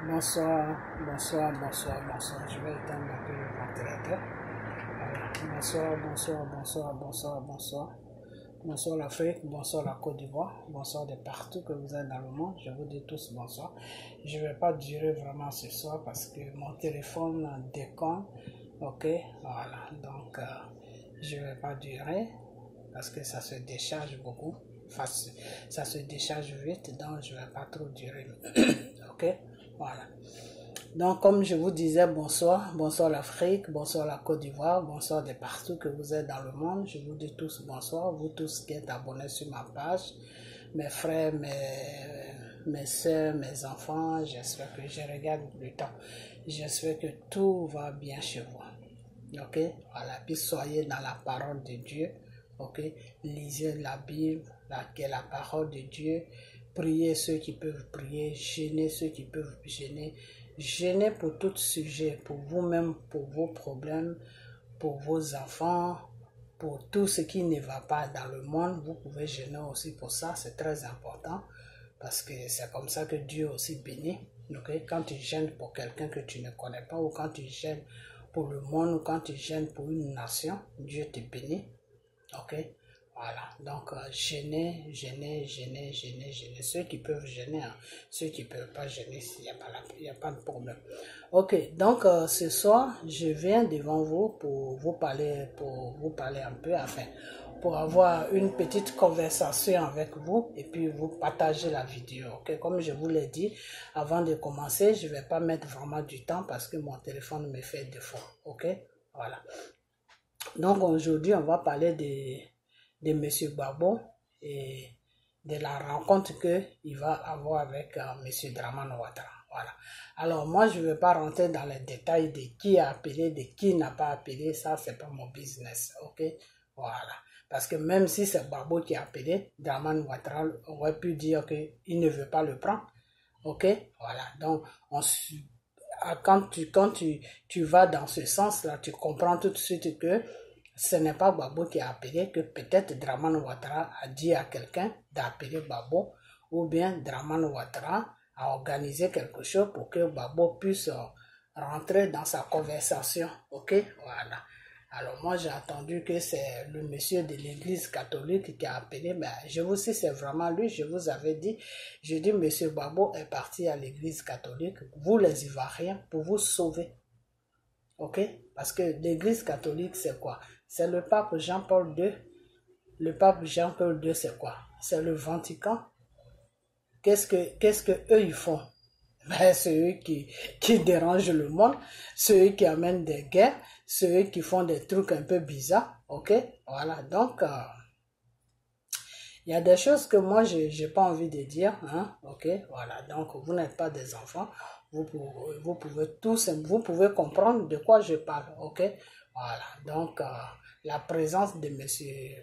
Bonsoir, bonsoir, bonsoir, bonsoir. Je vais éteindre un peu le ventilateur. Voilà. Bonsoir, bonsoir, bonsoir, bonsoir, bonsoir. Bonsoir l'Afrique, bonsoir la Côte d'Ivoire, bonsoir de partout que vous êtes dans le monde. Je vous dis tous bonsoir. Je ne vais pas durer vraiment ce soir parce que mon téléphone déconne. Ok, voilà. Donc, je ne vais pas durer parce que ça se décharge beaucoup. Enfin, ça se décharge vite, donc je ne vais pas trop durer. Ok, voilà. Donc, comme je vous disais, bonsoir. Bonsoir l'Afrique, bonsoir la Côte d'Ivoire, bonsoir de partout que vous êtes dans le monde. Je vous dis tous bonsoir. Vous tous qui êtes abonnés sur ma page, mes frères, mes soeurs, mes enfants, j'espère que je regarde le temps. J'espère que tout va bien chez vous. Ok? Voilà. Puis soyez dans la parole de Dieu. Ok? Lisez la Bible, qui est la parole de Dieu. Priez ceux qui peuvent prier, gênez ceux qui peuvent gêner. Gênez pour tout sujet, pour vous-même, pour vos problèmes, pour vos enfants, pour tout ce qui ne va pas dans le monde. Vous pouvez gêner aussi pour ça, c'est très important parce que c'est comme ça que Dieu aussi bénit. Okay? Quand tu gênes pour quelqu'un que tu ne connais pas ou quand tu gênes pour le monde ou quand tu gênes pour une nation, Dieu te bénit. Ok? Voilà, donc gêner. Ceux qui peuvent gêner, hein. Ceux qui ne peuvent pas gêner, il n'y a pas de problème. Ok, donc ce soir, je viens devant vous pour vous parler un peu, enfin, pour avoir une petite conversation avec vous et puis vous partager la vidéo. Ok, comme je vous l'ai dit, avant de commencer, je ne vais pas mettre vraiment du temps parce que mon téléphone me fait défaut. Ok, voilà. Donc aujourd'hui, on va parler de M. Gbagbo et de la rencontre qu'il va avoir avec M. Dramane Ouattara. Voilà. Alors moi, je ne vais pas rentrer dans les détails de qui a appelé, de qui n'a pas appelé. Ça, c'est pas mon business. Ok? Voilà. Parce que même si c'est Gbagbo qui a appelé, Dramane Ouattara aurait pu dire qu'il ne veut pas le prendre. Ok? Voilà. Donc, quand tu vas dans ce sens-là, tu comprends tout de suite que ce n'est pas Gbagbo qui a appelé, que peut-être Dramane Ouattara a dit à quelqu'un d'appeler Gbagbo, ou bien Dramane Ouattara a organisé quelque chose pour que Gbagbo puisse rentrer dans sa conversation. Ok? Voilà. Alors moi j'ai attendu que c'est le monsieur de l'église catholique qui a appelé, mais je vous dis c'est vraiment lui, je vous avais dit, je dis monsieur Gbagbo est parti à l'église catholique, vous les Ivoiriens, pour vous sauver. Ok? Parce que l'église catholique c'est quoi? C'est le pape Jean-Paul II. Le pape Jean-Paul II c'est quoi? C'est le Vatican. Qu'est-ce que eux ils font? Ben, c'est eux qui dérangent le monde, c'est eux qui amènent des guerres, c'est eux qui font des trucs un peu bizarres, ok? Voilà, donc, il y a des choses que moi, j'ai pas envie de dire, hein, ok? Voilà, donc, vous n'êtes pas des enfants, vous pouvez comprendre de quoi je parle, ok? Voilà, donc, la présence de M.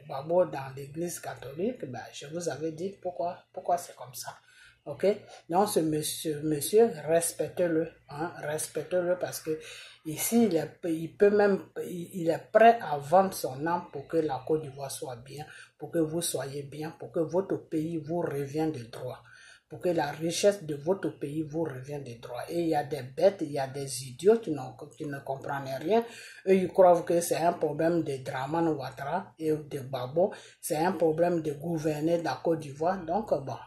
Gbagbo dans l'église catholique, ben, je vous avais dit pourquoi c'est comme ça. Ok, donc ce monsieur, respectez-le, hein, respectez-le parce que ici il est prêt à vendre son âme pour que la Côte d'Ivoire soit bien, pour que vous soyez bien, pour que votre pays vous revienne de droit, pour que la richesse de votre pays vous revienne de droit. Et il y a des bêtes, il y a des idiots qui ne comprennent rien. Eux, ils croient que c'est un problème de Dramane Ouattara et de Gbagbo, c'est un problème de gouverner la Côte d'Ivoire. Donc bon.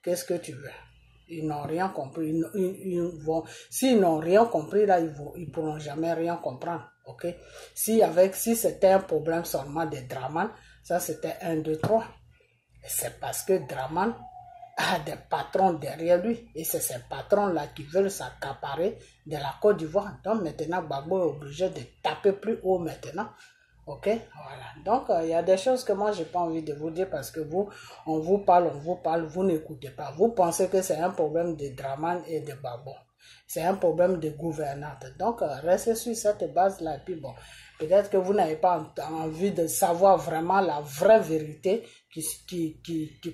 Qu'est-ce que tu veux? Ils n'ont rien compris. S'ils n'ont rien compris, là, ils pourront jamais rien comprendre. Ok? Si c'était un problème seulement de Dramane, ça c'était 1, 2, 3. C'est parce que Dramane a des patrons derrière lui. Et c'est ces patrons-là qui veulent s'accaparer de la Côte d'Ivoire. Donc maintenant, Gbagbo est obligé de taper plus haut maintenant. Ok, voilà. Donc, il y a des choses que moi, j'ai pas envie de vous dire parce que on vous parle, vous n'écoutez pas. Vous pensez que c'est un problème de Dramane et de Gbagbo. C'est un problème de gouvernante. Donc, restez sur cette base-là. Puis bon, peut-être que vous n'avez pas envie de savoir vraiment la vraie vérité qui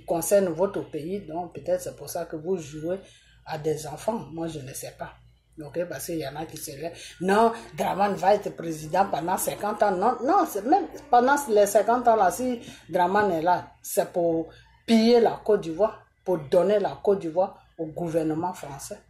concerne votre pays. Donc, peut-être c'est pour ça que vous jouez à des enfants. Moi, je ne sais pas. Ok, parce qu'il y en a qui se lèvent. Non, Dramane va être président pendant 50 ans. Non, c'est même pendant les 50 ans là, si Dramane est là, c'est pour piller la Côte d'Ivoire, pour donner la Côte d'Ivoire au gouvernement français.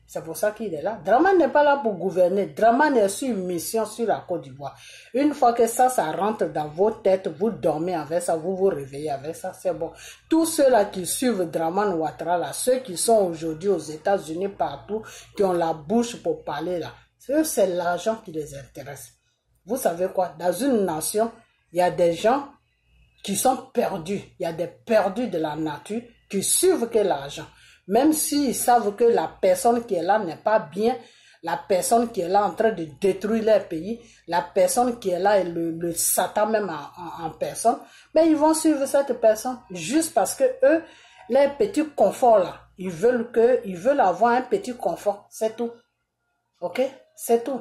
C'est pour ça qu'il est là. Dramane n'est pas là pour gouverner. Dramane est sur une mission sur la Côte d'Ivoire. Une fois que ça rentre dans vos têtes, vous dormez avec ça, vous vous réveillez avec ça, c'est bon. Tous ceux-là qui suivent Dramane Ouattara, là, ceux qui sont aujourd'hui aux États-Unis partout, qui ont la bouche pour parler là, c'est l'argent qui les intéresse. Vous savez quoi? Dans une nation, il y a des gens qui sont perdus. Il y a des perdus de la nature qui suivent que l'argent. Même s'ils savent que la personne qui est là n'est pas bien, la personne qui est là en train de détruire leur pays, la personne qui est là est le Satan même en personne, mais ils vont suivre cette personne juste parce que eux, leur petit confort là, ils veulent avoir un petit confort, c'est tout. Ok? C'est tout.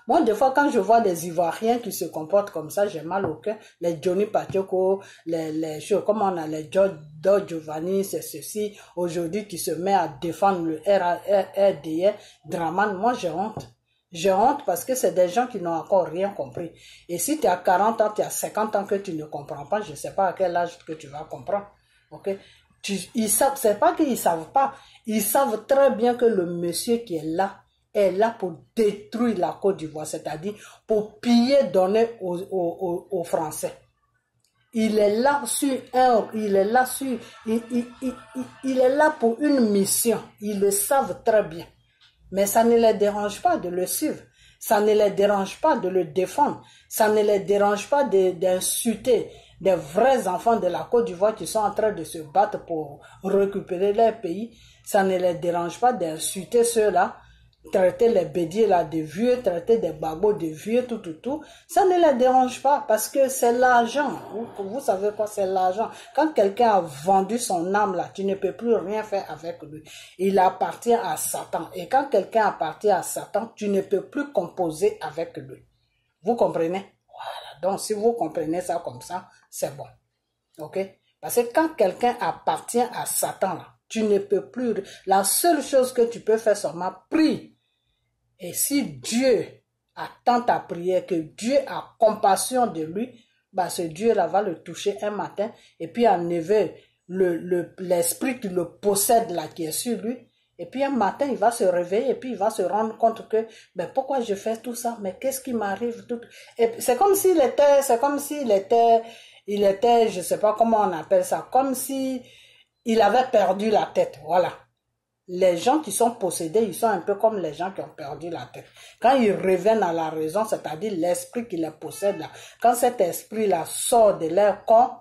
Moi, des fois, quand je vois des Ivoiriens qui se comportent comme ça, j'ai mal au cœur. Les Johnny Pacheco, comment on a les George Giovanni, c'est ceci, aujourd'hui, qui se met à défendre le RDR, Dramane. Moi, j'ai honte. J'ai honte parce que c'est des gens qui n'ont encore rien compris. Et si tu as 40 ans, tu as 50 ans que tu ne comprends pas, je ne sais pas à quel âge que tu vas comprendre. Ok? Ils savent, c'est pas qu'ils savent pas. Ils savent très bien que le monsieur qui est là pour détruire la Côte d'Ivoire, c'est-à-dire pour piller, donner aux Français. Il est là il est là pour une mission. Ils le savent très bien. Mais ça ne les dérange pas de le suivre. Ça ne les dérange pas de le défendre. Ça ne les dérange pas d'insulter des vrais enfants de la Côte d'Ivoire qui sont en train de se battre pour récupérer leur pays. Ça ne les dérange pas d'insulter ceux-là, traiter les bédiers là de vieux, traiter des babots de vieux, tout. Ça ne les dérange pas parce que c'est l'argent. Vous savez quoi, c'est l'argent. Quand quelqu'un a vendu son âme là, tu ne peux plus rien faire avec lui. Il appartient à Satan. Et quand quelqu'un appartient à Satan, tu ne peux plus composer avec lui. Vous comprenez? Voilà. Donc, si vous comprenez ça comme ça, c'est bon. Ok? Parce que quand quelqu'un appartient à Satan là, tu ne peux plus. La seule chose que tu peux faire, seulement prie. Et si Dieu attend ta prière, que Dieu a compassion de lui, bah ce Dieu-là va le toucher un matin et puis enlever l'esprit qui le possède là, qui est sur lui. Et puis un matin, il va se réveiller et puis il va se rendre compte que, ben pourquoi je fais tout ça? Mais qu'est-ce qui m'arrive? C'est comme s'il était, je sais pas comment on appelle ça, comme si il avait perdu la tête, voilà. Les gens qui sont possédés, ils sont un peu comme les gens qui ont perdu la tête. Quand ils reviennent à la raison, c'est-à-dire l'esprit qui les possède là, quand cet esprit-là sort de leur corps,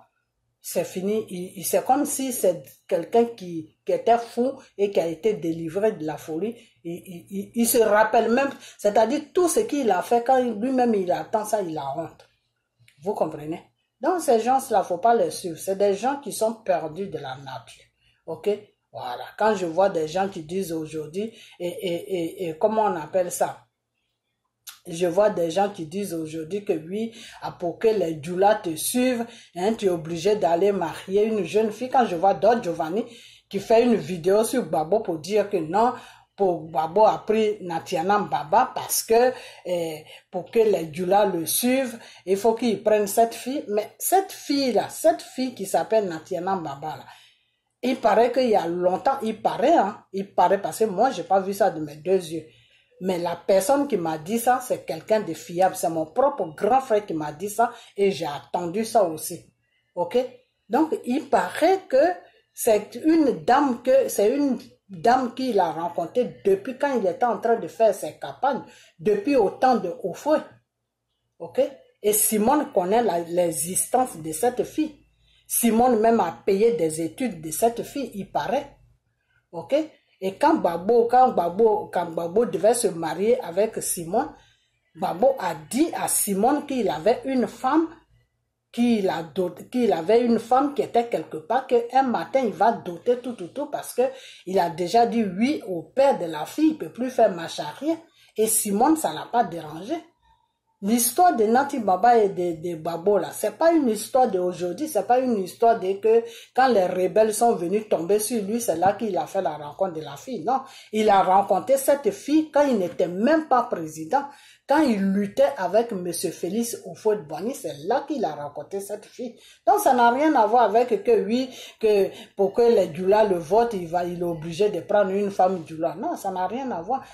c'est fini. C'est comme si c'est quelqu'un qui était fou et qui a été délivré de la folie. Il se rappelle même, c'est-à-dire tout ce qu'il a fait, quand lui-même il attend ça, il a honte. Vous comprenez? Donc ces gens-là, faut pas les suivre. C'est des gens qui sont perdus de la nature. Ok? Voilà, quand je vois des gens qui disent aujourd'hui, et comment on appelle ça? Je vois des gens qui disent aujourd'hui que oui, pour que les doulas te suivent, hein, tu es obligé d'aller marier une jeune fille. Quand je vois George Giovanni qui fait une vidéo sur Babo pour dire que non, pour Babo a pris Natiana Mbaba parce que pour que les doulas le suivent, il faut qu'ils prennent cette fille. Mais cette fille qui s'appelle Natiana Mbaba là, il paraît qu'il y a longtemps, il paraît parce que moi, j'ai pas vu ça de mes deux yeux. Mais la personne qui m'a dit ça, c'est quelqu'un de fiable. C'est mon propre grand frère qui m'a dit ça et j'ai attendu ça aussi. Ok? Donc, il paraît que c'est une dame qu'il a rencontrée depuis quand il était en train de faire ses campagnes, depuis au temps de Houphouët. Ok? Et Simone connaît l'existence de cette fille. Simone même a payé des études de cette fille, il paraît. Ok? Et quand Babo devait se marier avec Simone, Babo a dit à Simone qu'il avait une femme, qu'il avait une femme qui était quelque part, qu'un matin il va doter tout, parce que il a déjà dit oui au père de la fille, il ne peut plus faire marche arrière. Et Simone, ça l'a pas dérangé. L'histoire de Nati Baba et de Gbagbo, là, c'est pas une histoire d'aujourd'hui, c'est pas une histoire de que quand les rebelles sont venus tomber sur lui, c'est là qu'il a fait la rencontre de la fille. Non, il a rencontré cette fille quand il n'était même pas président. Quand il luttait avec M. Félix Houphouët-Boigny, c'est là qu'il a rencontré cette fille. Donc ça n'a rien à voir avec que oui, que pour que les Dioula le votent, il est obligé de prendre une femme Dioula. Non, ça n'a rien à voir.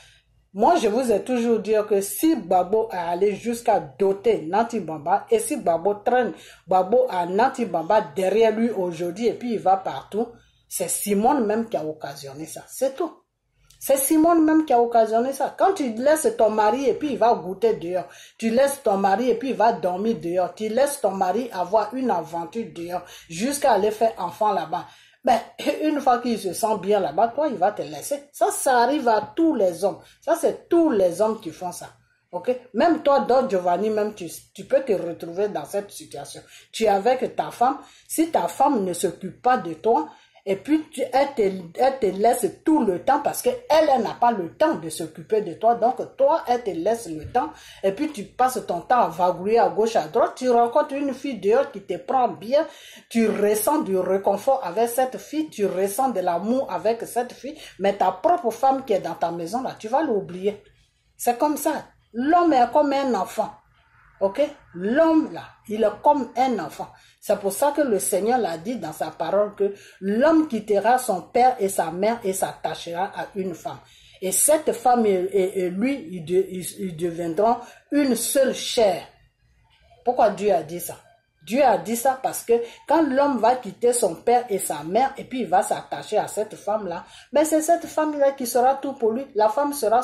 Moi, je vous ai toujours dit que si Gbagbo a allé jusqu'à doter Nati Baba, et si Gbagbo traîne Gbagbo à Nati Baba derrière lui aujourd'hui, et puis il va partout, c'est Simone même qui a occasionné ça. C'est tout. C'est Simone même qui a occasionné ça. Quand tu laisses ton mari et puis il va goûter dehors, tu laisses ton mari et puis il va dormir dehors, tu laisses ton mari avoir une aventure dehors, jusqu'à aller faire enfant là-bas. Ben, une fois qu'il se sent bien là-bas, toi, il va te laisser. Ça arrive à tous les hommes. Ça, c'est tous les hommes qui font ça. Ok? Même toi, Don Giovanni, même tu peux te retrouver dans cette situation. Tu es avec ta femme. Si ta femme ne s'occupe pas de toi, et puis elle te laisse tout le temps parce qu'elle n'a pas le temps de s'occuper de toi. Donc toi, elle te laisse le temps. Et puis tu passes ton temps à vagouiller à gauche, à droite. Tu rencontres une fille dehors qui te prend bien. Tu ressens du réconfort avec cette fille. Tu ressens de l'amour avec cette fille. Mais ta propre femme qui est dans ta maison, là, tu vas l'oublier. C'est comme ça. L'homme est comme un enfant. Ok? L'homme, là, il est comme un enfant. C'est pour ça que le Seigneur l'a dit dans sa parole que l'homme quittera son père et sa mère et s'attachera à une femme. Et cette femme et lui, ils deviendront une seule chair. Pourquoi Dieu a dit ça? Dieu a dit ça parce que quand l'homme va quitter son père et sa mère et puis il va s'attacher à cette femme-là, ben c'est cette femme-là qui sera tout pour lui. La femme sera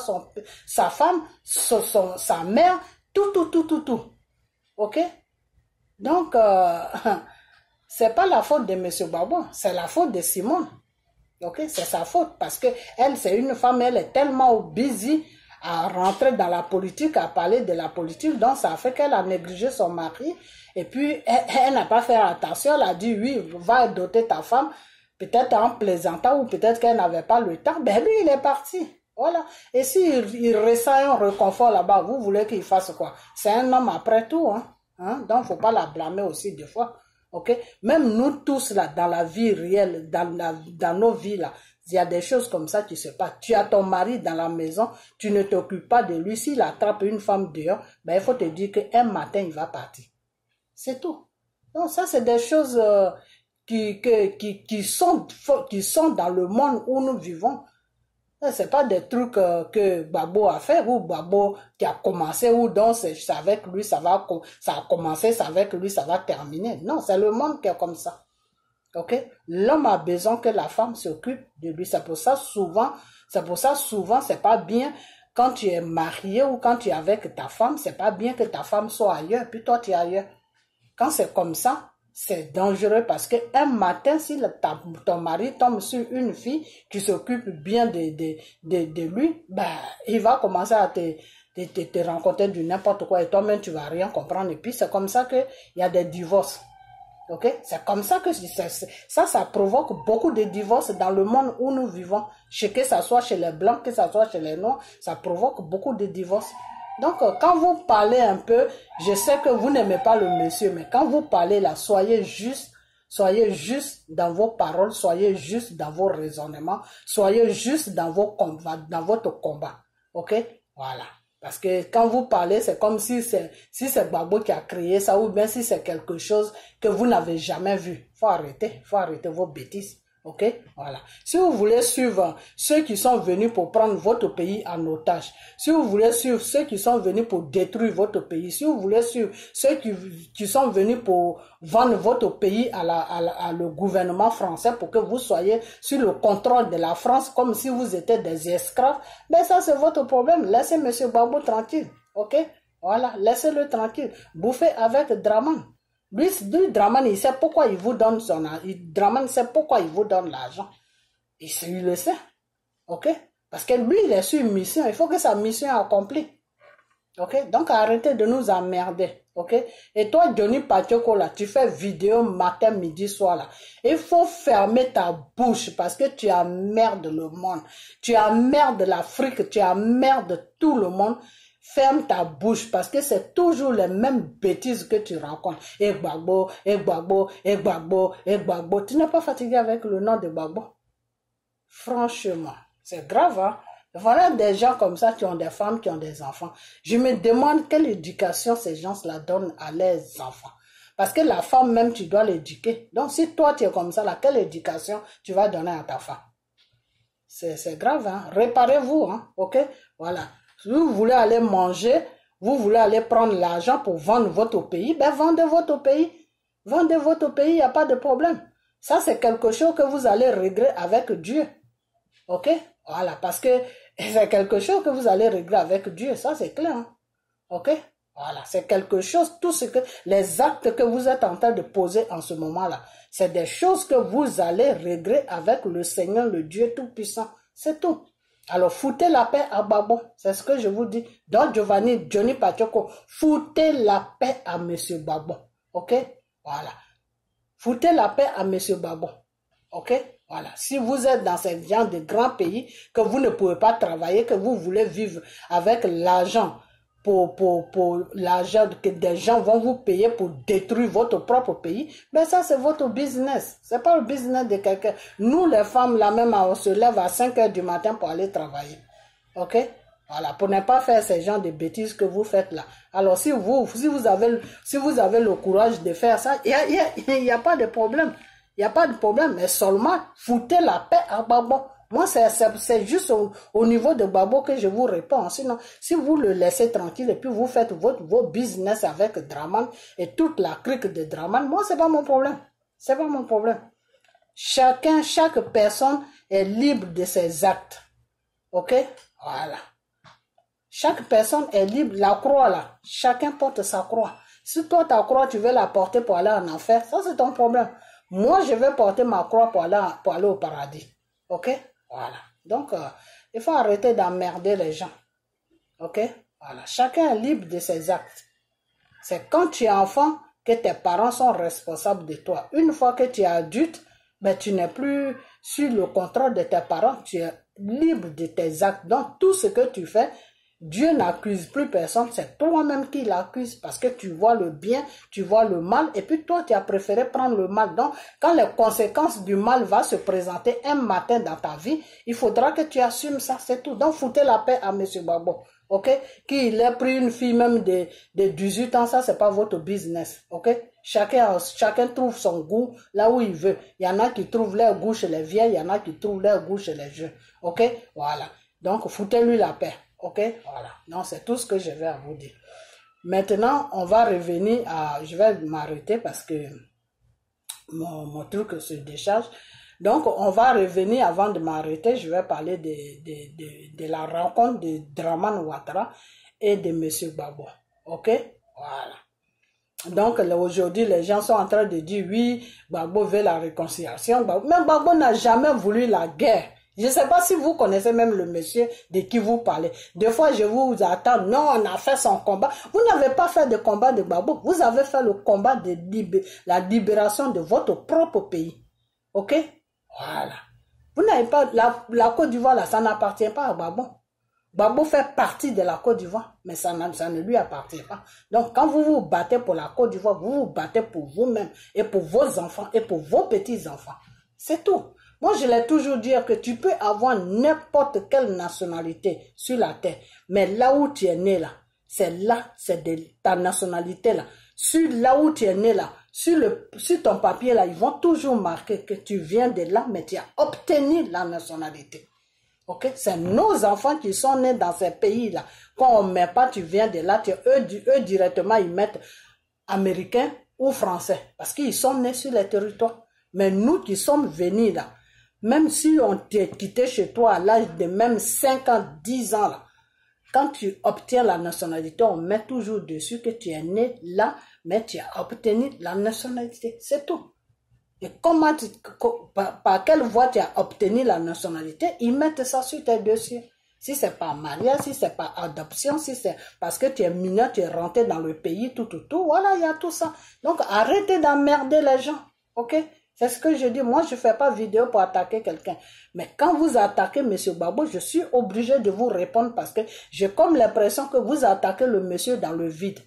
sa femme, sa mère, tout. Ok? Donc, c'est pas la faute de M. Gbagbo, c'est la faute de Simone. Ok? C'est sa faute parce que elle, c'est une femme, elle est tellement busy à rentrer dans la politique, à parler de la politique, donc ça a fait qu'elle a négligé son mari et puis elle n'a pas fait attention, elle a dit oui, va doter ta femme, peut-être en plaisantant ou peut-être qu'elle n'avait pas le temps, ben lui il est parti. Voilà. Et s'il ressent un réconfort là-bas, vous voulez qu'il fasse quoi? C'est un homme après tout, hein? Donc, faut pas la blâmer aussi des fois. Ok? Même nous tous là, dans la vie réelle, dans nos vies là, il y a des choses comme ça qui se passent. Tu as ton mari dans la maison, tu ne t'occupes pas de lui. S'il attrape une femme dehors, ben il faut te dire qu'un matin, il va partir. C'est tout. Donc, ça, c'est des choses qui sont dans le monde où nous vivons. C'est pas des trucs que Gbagbo a fait ou Gbagbo qui a commencé ou donc c'est avec lui ça a commencé, c'est avec lui ça va terminer. Non, c'est le monde qui est comme ça. Ok? L'homme a besoin que la femme s'occupe de lui. C'est pour ça souvent c'est pas bien quand tu es marié ou quand tu es avec ta femme, c'est pas bien que ta femme soit ailleurs puis toi tu es ailleurs. Quand c'est comme ça, c'est dangereux parce que un matin, si ton mari tombe sur une fille qui s'occupe bien de lui, ben, il va commencer à te rencontrer du n'importe quoi et toi-même tu vas rien comprendre. Et puis c'est comme ça qu'il y a des divorces. Ok? C'est comme ça que ça provoque beaucoup de divorces dans le monde où nous vivons. Que ça soit chez les blancs, que ça soit chez les noirs, ça provoque beaucoup de divorces. Donc, quand vous parlez un peu, je sais que vous n'aimez pas le monsieur, mais quand vous parlez là, soyez juste dans vos paroles, soyez juste dans vos raisonnements, soyez juste dans votre combat. Ok? Voilà. Parce que quand vous parlez, c'est comme si c'est Gbagbo qui a créé ça, ou bien si c'est quelque chose que vous n'avez jamais vu. Faut arrêter vos bêtises. Ok? Voilà. Si vous voulez suivre ceux qui sont venus pour prendre votre pays en otage, si vous voulez suivre ceux qui sont venus pour détruire votre pays, si vous voulez suivre ceux qui sont venus pour vendre votre pays à le gouvernement français pour que vous soyez sur le contrôle de la France comme si vous étiez des esclaves, ben ça c'est votre problème. Laissez M. Gbagbo tranquille. Ok? Voilà. Laissez-le tranquille. Bouffez avec Draman. Lui, Draman, il sait pourquoi il vous donne son argent. Draman sait pourquoi il vous donne l'argent. Il le sait. Ok? Parce que lui, il est sur une mission. Il faut que sa mission soit accomplie. Ok? Donc, arrêtez de nous emmerder. Ok? Et toi, Johnny Pacheco, là, tu fais vidéo matin, midi, soir, là. Il faut fermer ta bouche parce que tu emmerdes le monde. Tu emmerdes l'Afrique. Tu emmerdes tout le monde. ferme ta bouche parce que c'est toujours les mêmes bêtises que tu rencontres. Et Gbagbo, et Gbagbo, et Gbagbo, et Gbagbo. Tu n'es pas fatigué avec le nom de Gbagbo? Franchement, c'est grave, hein? Voilà des gens comme ça qui ont des femmes, qui ont des enfants. Je me demande quelle éducation ces gens-là donnent à leurs enfants. Parce que la femme même, tu dois l'éduquer. Donc si toi tu es comme ça, là, quelle éducation tu vas donner à ta femme? C'est grave, hein? Réparez-vous, hein? Ok? Voilà. Si vous voulez aller manger, vous voulez aller prendre l'argent pour vendre votre pays, ben vendez votre pays. Vendez votre pays, il n'y a pas de problème. Ça, c'est quelque chose que vous allez régler avec Dieu. Ok? Voilà, parce que c'est quelque chose que vous allez régler avec Dieu, ça c'est clair. Hein? Ok? Voilà, c'est quelque chose, tout ce que, les actes que vous êtes en train de poser en ce moment-là, c'est des choses que vous allez régler avec le Seigneur, le Dieu Tout-Puissant. C'est tout. Alors, foutez la paix à Gbagbo, c'est ce que je vous dis. Don Giovanni, Johnny Pachoko, foutez la paix à Monsieur Gbagbo. Ok? Voilà. Foutez la paix à Monsieur Gbagbo. Ok? Voilà. Si vous êtes dans ce genre de grands pays, que vous ne pouvez pas travailler, que vous voulez vivre avec l'argent, pour l'argent que des gens vont vous payer pour détruire votre propre pays, ben ça c'est votre business. C'est pas le business de quelqu'un. Nous les femmes, là même, on se lève à 5 h du matin pour aller travailler. Ok? Voilà. Pour ne pas faire ces genres de bêtises que vous faites là. Alors si vous avez le courage de faire ça, il y a pas de problème. Il n'y a pas de problème, mais seulement foutez la paix à Gbagbo. Moi, c'est juste au niveau de Gbagbo que je vous réponds. Sinon, si vous le laissez tranquille et puis vous faites vos business avec Draman et toute la clique de Draman, moi, c'est pas mon problème. C'est pas mon problème. Chaque personne est libre de ses actes. Ok? Voilà. Chaque personne est libre. La croix, là, chacun porte sa croix. Si toi, ta croix, tu veux la porter pour aller en enfer, ça, c'est ton problème. Moi, je vais porter ma croix pour aller au paradis. Ok? Voilà. Donc, il faut arrêter d'emmerder les gens. Ok? Voilà. Chacun est libre de ses actes. C'est quand tu es enfant que tes parents sont responsables de toi. Une fois que tu es adulte, ben, tu n'es plus sur le contrôle de tes parents. Tu es libre de tes actes. Donc, tout ce que tu fais, Dieu n'accuse plus personne, c'est toi-même qui l'accuse parce que tu vois le bien, tu vois le mal et puis toi tu as préféré prendre le mal. Donc quand les conséquences du mal vont se présenter un matin dans ta vie, il faudra que tu assumes ça, c'est tout. Donc foutez la paix à Monsieur Gbagbo, ok? Qu'il ait pris une fille même de 18 ans, ça c'est pas votre business, ok? Chacun trouve son goût là où il veut. Il y en a qui trouvent leur goût chez les vieilles, il y en a qui trouvent leur goût chez les jeunes, ok? Voilà. Donc foutez-lui la paix. Ok, voilà. Non, c'est tout ce que je vais à vous dire. Maintenant, on va revenir à... Je vais m'arrêter parce que mon truc se décharge. Donc, on va revenir avant de m'arrêter. Je vais parler de la rencontre de Draman Ouattara et de M. Gbagbo. Ok, voilà. Donc, aujourd'hui, les gens sont en train de dire, oui, Gbagbo veut la réconciliation. Mais Gbagbo n'a jamais voulu la guerre. Je ne sais pas si vous connaissez même le monsieur de qui vous parlez. Des fois, je vous attends. Non, on a fait son combat. Vous n'avez pas fait de combat de Gbagbo. Vous avez fait le combat de la libération de votre propre pays. Ok? Voilà. Vous n'avez pas... La Côte d'Ivoire, là, ça n'appartient pas à Gbagbo. Gbagbo fait partie de la Côte d'Ivoire, mais ça ne lui appartient pas. Donc, quand vous vous battez pour la Côte d'Ivoire, vous vous battez pour vous-même et pour vos enfants et pour vos petits-enfants. C'est tout. Moi, je l'ai toujours dit que tu peux avoir n'importe quelle nationalité sur la terre, mais là où tu es né là, c'est de ta nationalité là. Sur là où tu es né là, sur ton papier là, ils vont toujours marquer que tu viens de là, mais tu as obtenu la nationalité. Ok? C'est nos enfants qui sont nés dans ces pays là. Quand on ne met pas, tu viens de là, eux directement ils mettent américain ou français, parce qu'ils sont nés sur les territoires. Mais nous qui sommes venus là, même si on t'a quitté chez toi à l'âge de même 5 ans, 10 ans, là, quand tu obtiens la nationalité, on met toujours dessus que tu es né là, mais tu as obtenu la nationalité. C'est tout. Et par quelle voie tu as obtenu la nationalité, ils mettent ça sur tes dossiers. Si c'est pas mariage, si c'est pas adoption, si c'est parce que tu es mineur, tu es rentré dans le pays, tout, voilà, il y a tout ça. Donc arrêtez d'emmerder les gens, ok? C'est ce que je dis. Moi, je ne fais pas vidéo pour attaquer quelqu'un. Mais quand vous attaquez M. Gbagbo, je suis obligé de vous répondre parce que j'ai comme l'impression que vous attaquez le monsieur dans le vide.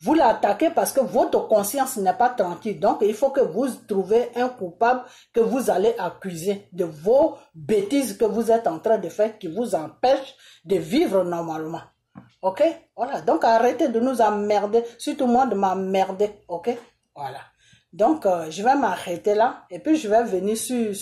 Vous l'attaquez parce que votre conscience n'est pas tranquille. Donc, il faut que vous trouviez un coupable que vous allez accuser de vos bêtises que vous êtes en train de faire qui vous empêchent de vivre normalement. Ok? Voilà. Donc, arrêtez de nous emmerder. Surtout moi de m'emmerder. Ok? Voilà. Donc, je vais m'arrêter là et puis je vais venir sur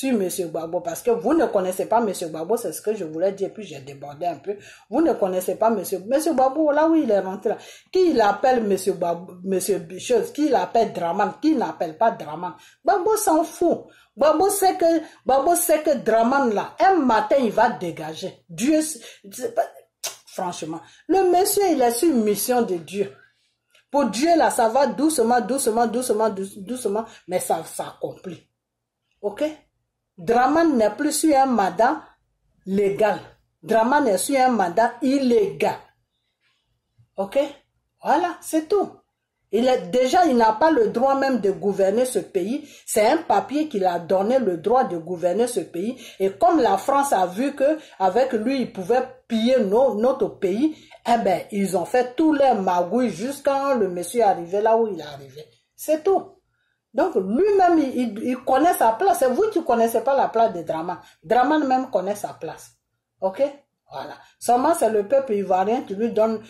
M. Gbagbo parce que vous ne connaissez pas M. Gbagbo, c'est ce que je voulais dire, puis j'ai débordé un peu. Vous ne connaissez pas M. Gbagbo, là où il est rentré, là. Qui il appelle M. Gbagbo, M. Chose, qui il appelle Draman, qui n'appelle pas Draman. Gbagbo s'en fout. Gbagbo sait que Draman là, un matin il va dégager. Dieu, franchement, le monsieur il est sur mission de Dieu. Pour Dieu, là, ça va doucement, doucement, doucement, doucement, mais ça s'accomplit. Ok? Draman n'est plus sur un mandat légal. Draman est sur un mandat illégal. Ok? Voilà, c'est tout. Il n'a pas le droit même de gouverner ce pays. C'est un papier qu'il a donné le droit de gouverner ce pays. Et comme la France a vu que avec lui, il pouvait piller notre pays, eh ben, ils ont fait tous les magouilles jusqu'à le monsieur arrivé là où il est arrivé. C'est tout. Donc, lui-même, il connaît sa place. C'est vous qui ne connaissez pas la place de Draman. Draman même connaît sa place. Ok? Voilà. Seulement, c'est le peuple ivoirien, tu lui donnes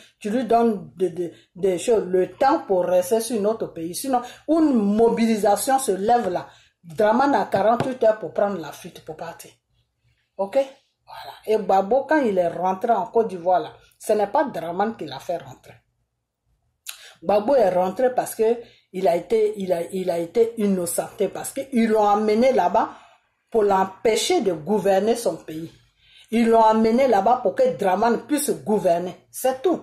des choses, le temps pour rester sur notre pays. Sinon, une mobilisation se lève là. Draman a 48 heures pour prendre la fuite, pour partir. Ok? Voilà. Et Gbagbo, quand il est rentré en Côte d'Ivoire là, ce n'est pas Draman qui l'a fait rentrer. Gbagbo est rentré parce que il a été innocenté, parce qu'ils l'ont amené là-bas pour l'empêcher de gouverner son pays. Ils l'ont amené là-bas pour que Draman puisse gouverner. C'est tout.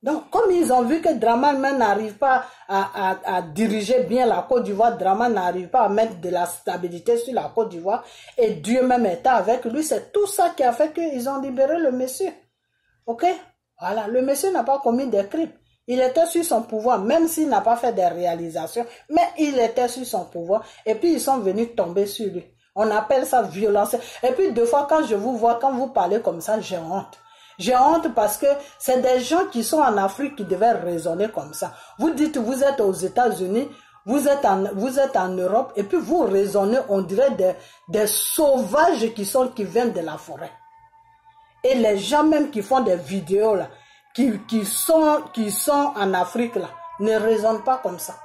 Donc, comme ils ont vu que Draman même n'arrive pas à diriger bien la Côte d'Ivoire, Draman n'arrive pas à mettre de la stabilité sur la Côte d'Ivoire, et Dieu même était avec lui, c'est tout ça qui a fait qu'ils ont libéré le monsieur. Ok? Voilà, le monsieur n'a pas commis des crimes. Il était sur son pouvoir, même s'il n'a pas fait des réalisations, mais il était sur son pouvoir, et puis ils sont venus tomber sur lui. On appelle ça violence. Et puis deux fois, quand je vous vois, quand vous parlez comme ça, j'ai honte. J'ai honte parce que c'est des gens qui sont en Afrique qui devaient raisonner comme ça. Vous dites, vous êtes aux États-Unis, vous êtes en Europe, et puis vous raisonnez, on dirait des sauvages qui viennent de la forêt. Et les gens même qui font des vidéos là, qui sont en Afrique là, ne raisonnent pas comme ça.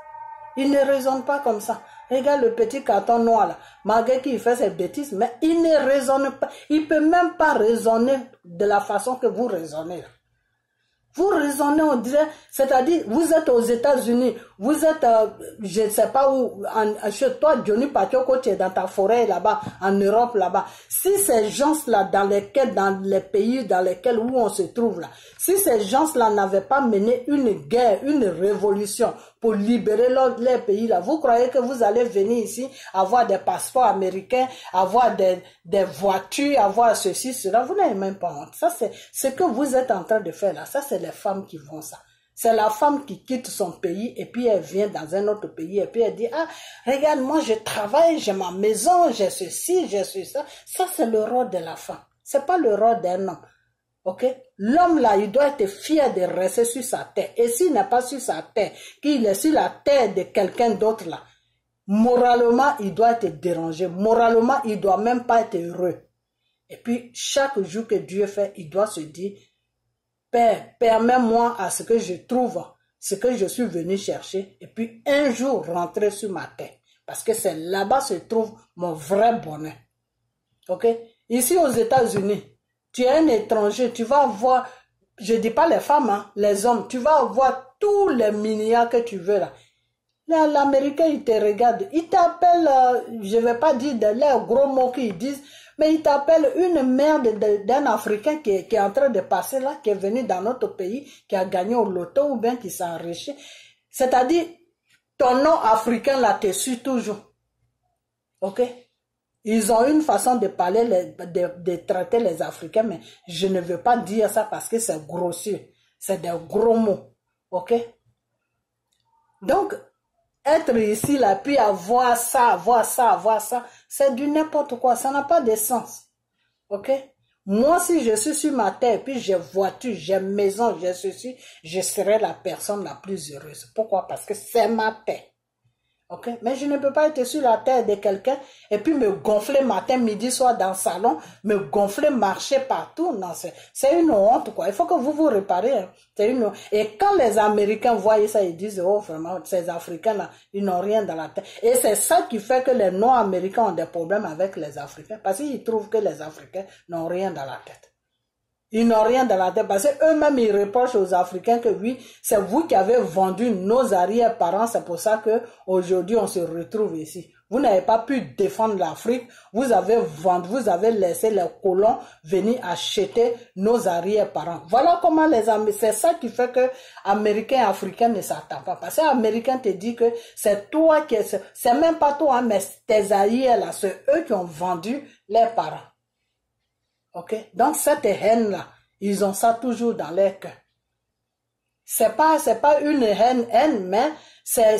Ils ne raisonnent pas comme ça. Regarde le petit carton noir là. Malgré qu'il fait ses bêtises, mais il ne raisonne pas. Il ne peut même pas raisonner de la façon que vous raisonnez là. Vous raisonnez, on dirait, c'est-à-dire, vous êtes aux États-Unis, vous êtes, je ne sais pas où, chez toi, Johnny Patioko, tu es dans ta forêt là-bas, en Europe là-bas. Si ces gens-là, dans les pays dans lesquels où on se trouve là, si ces gens-là n'avaient pas mené une guerre, une révolution pour libérer les pays là, vous croyez que vous allez venir ici, avoir des passeports américains, avoir des voitures, avoir ceci, cela, vous n'avez même pas honte. Ça, c'est ce que vous êtes en train de faire là. Ça, c'est les femmes qui font ça. C'est la femme qui quitte son pays et puis elle vient dans un autre pays et puis elle dit, ah, regarde, moi je travaille, j'ai ma maison, j'ai ceci, j'ai ça. Ça, c'est le rôle de la femme. C'est pas le rôle d'un homme. Ok? L'homme là, il doit être fier de rester sur sa terre. Et s'il n'est pas sur sa terre, qu'il est sur la terre de quelqu'un d'autre là, moralement, il doit être dérangé. Moralement, il doit même pas être heureux. Et puis, chaque jour que Dieu fait, il doit se dire, Père, permets-moi à ce que je trouve ce que je suis venu chercher. Et puis, un jour, rentrer sur ma terre. Parce que c'est là-bas se trouve mon vrai bonheur. Ok? Ici, aux États-Unis, tu es un étranger, tu vas avoir, je dis pas les femmes, hein, les hommes, tu vas avoir tous les milliards que tu veux là. L'Américain, il te regarde, il t'appelle, je vais pas dire les gros mots qu'ils disent, mais il t'appelle une merde d'un Africain qui est en train de passer là, qui est venu dans notre pays, qui a gagné au loto ou bien qui s'est enrichi. C'est-à-dire, ton nom africain là te suit toujours. Ok? Ils ont une façon de parler, de traiter les Africains, mais je ne veux pas dire ça parce que c'est grossier. C'est des gros mots. Ok? Donc, être ici, là, puis avoir ça, c'est du n'importe quoi. Ça n'a pas de sens. Ok? Moi, si je suis sur ma terre, puis j'ai voiture, j'ai maison, j'ai ceci, je serai la personne la plus heureuse. Pourquoi? Parce que c'est ma terre. Ok? Mais je ne peux pas être sur la terre de quelqu'un et puis me gonfler matin, midi, soir dans le salon, me gonfler, marcher partout. Non, c'est une honte, quoi. Il faut que vous vous réparez. Hein. C'est une honte. Et quand les Américains voient ça, ils disent, oh, vraiment, ces Africains-là, ils n'ont rien dans la tête. Et c'est ça qui fait que les non-Américains ont des problèmes avec les Africains. Parce qu'ils trouvent que les Africains n'ont rien dans la tête. Ils n'ont rien dans la tête parce qu'eux-mêmes, ils reprochent aux Africains que oui, c'est vous qui avez vendu nos arrière-parents, c'est pour ça que aujourd'hui on se retrouve ici. Vous n'avez pas pu défendre l'Afrique, vous avez vendu, vous avez laissé les colons venir acheter nos arrière-parents. Voilà comment les Américains, c'est ça qui fait que Américains et Africains ne s'attendent pas. Parce que les Américains te disent que c'est toi qui, c'est même pas toi, hein, mais tes arrières là, c'est eux qui ont vendu les parents. Ok, donc cette haine-là, ils ont ça toujours dans leur cœur. C'est pas une haine, mais c'est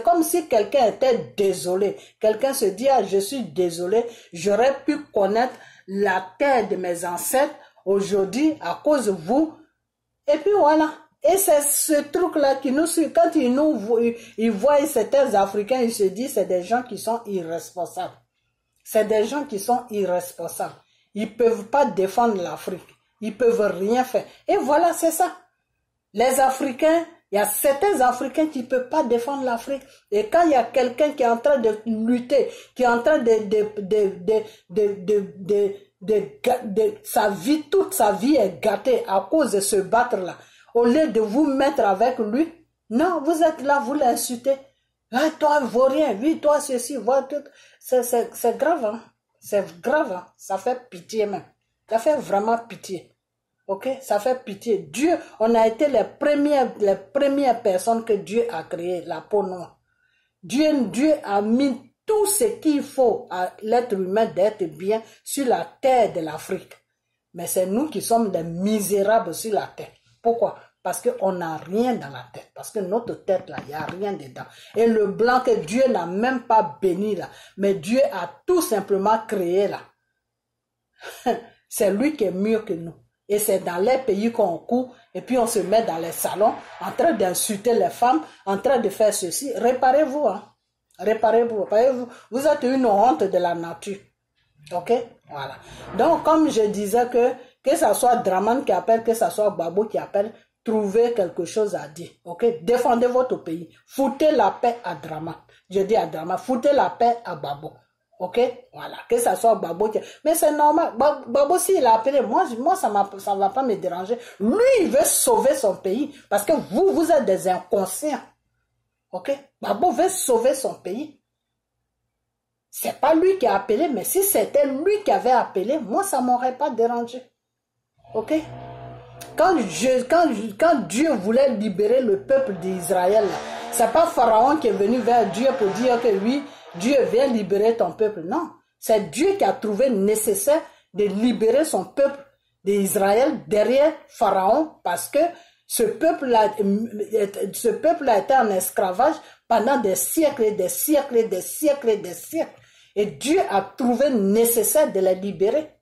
comme si quelqu'un était désolé. Quelqu'un se dit, ah, je suis désolé, j'aurais pu connaître la terre de mes ancêtres aujourd'hui à cause de vous. Et puis voilà. Et c'est ce truc-là qui nous suit. Quand ils voient certains Africains, ils se disent, c'est des gens qui sont irresponsables. C'est des gens qui sont irresponsables. Ils peuvent pas défendre l'Afrique. Ils peuvent rien faire. Et voilà, c'est ça. Les Africains, il y a certains Africains qui peuvent pas défendre l'Afrique. Et quand il y a quelqu'un qui est en train de lutter, qui est en train sa vie, toute sa vie est gâtée à cause de ce battre-là. Au lieu de vous mettre avec lui, non, vous êtes là, vous l'insultez. Ah, toi, vaurien, oui, toi, ceci, voilà tout. C'est grave, hein. C'est grave, hein. Ça fait pitié même. Ça fait vraiment pitié. Ok? Ça fait pitié. Dieu, on a été les premières personnes que Dieu a créées, la peau noire. Dieu a mis tout ce qu'il faut à l'être humain d'être bien sur la terre de l'Afrique. Mais c'est nous qui sommes des misérables sur la terre. Pourquoi? Parce qu'on n'a rien dans la tête. Parce que notre tête, là, il n'y a rien dedans. Et le blanc que Dieu n'a même pas béni, là. Mais Dieu a tout simplement créé, là. C'est lui qui est mieux que nous. Et c'est dans les pays qu'on court. Et puis on se met dans les salons, en train d'insulter les femmes, en train de faire ceci. Réparez-vous, hein. Réparez-vous. Vous êtes une honte de la nature. Ok? Voilà. Donc, comme je disais que ça soit Draman qui appelle, que ça soit Babo qui appelle, trouvez quelque chose à dire, ok? Défendez votre pays. Foutez la paix à Draman. Je dis à Draman, foutez la paix à Babo. Ok? Voilà. Que ça soit Babo qui... Mais c'est normal. Babo, s'il a appelé, moi, ça va pas me déranger. Lui, il veut sauver son pays. Parce que vous êtes des inconscients. Ok? Babo veut sauver son pays. C'est pas lui qui a appelé, mais si c'était lui qui avait appelé, moi, ça m'aurait pas dérangé. Ok? Quand Dieu voulait libérer le peuple d'Israël, c'est pas Pharaon qui est venu vers Dieu pour dire que oui, Dieu vient libérer ton peuple. Non, c'est Dieu qui a trouvé nécessaire de libérer son peuple d'Israël derrière Pharaon parce que ce peuple-là était en esclavage pendant des siècles et des siècles et des siècles et des siècles. Et Dieu a trouvé nécessaire de les libérer.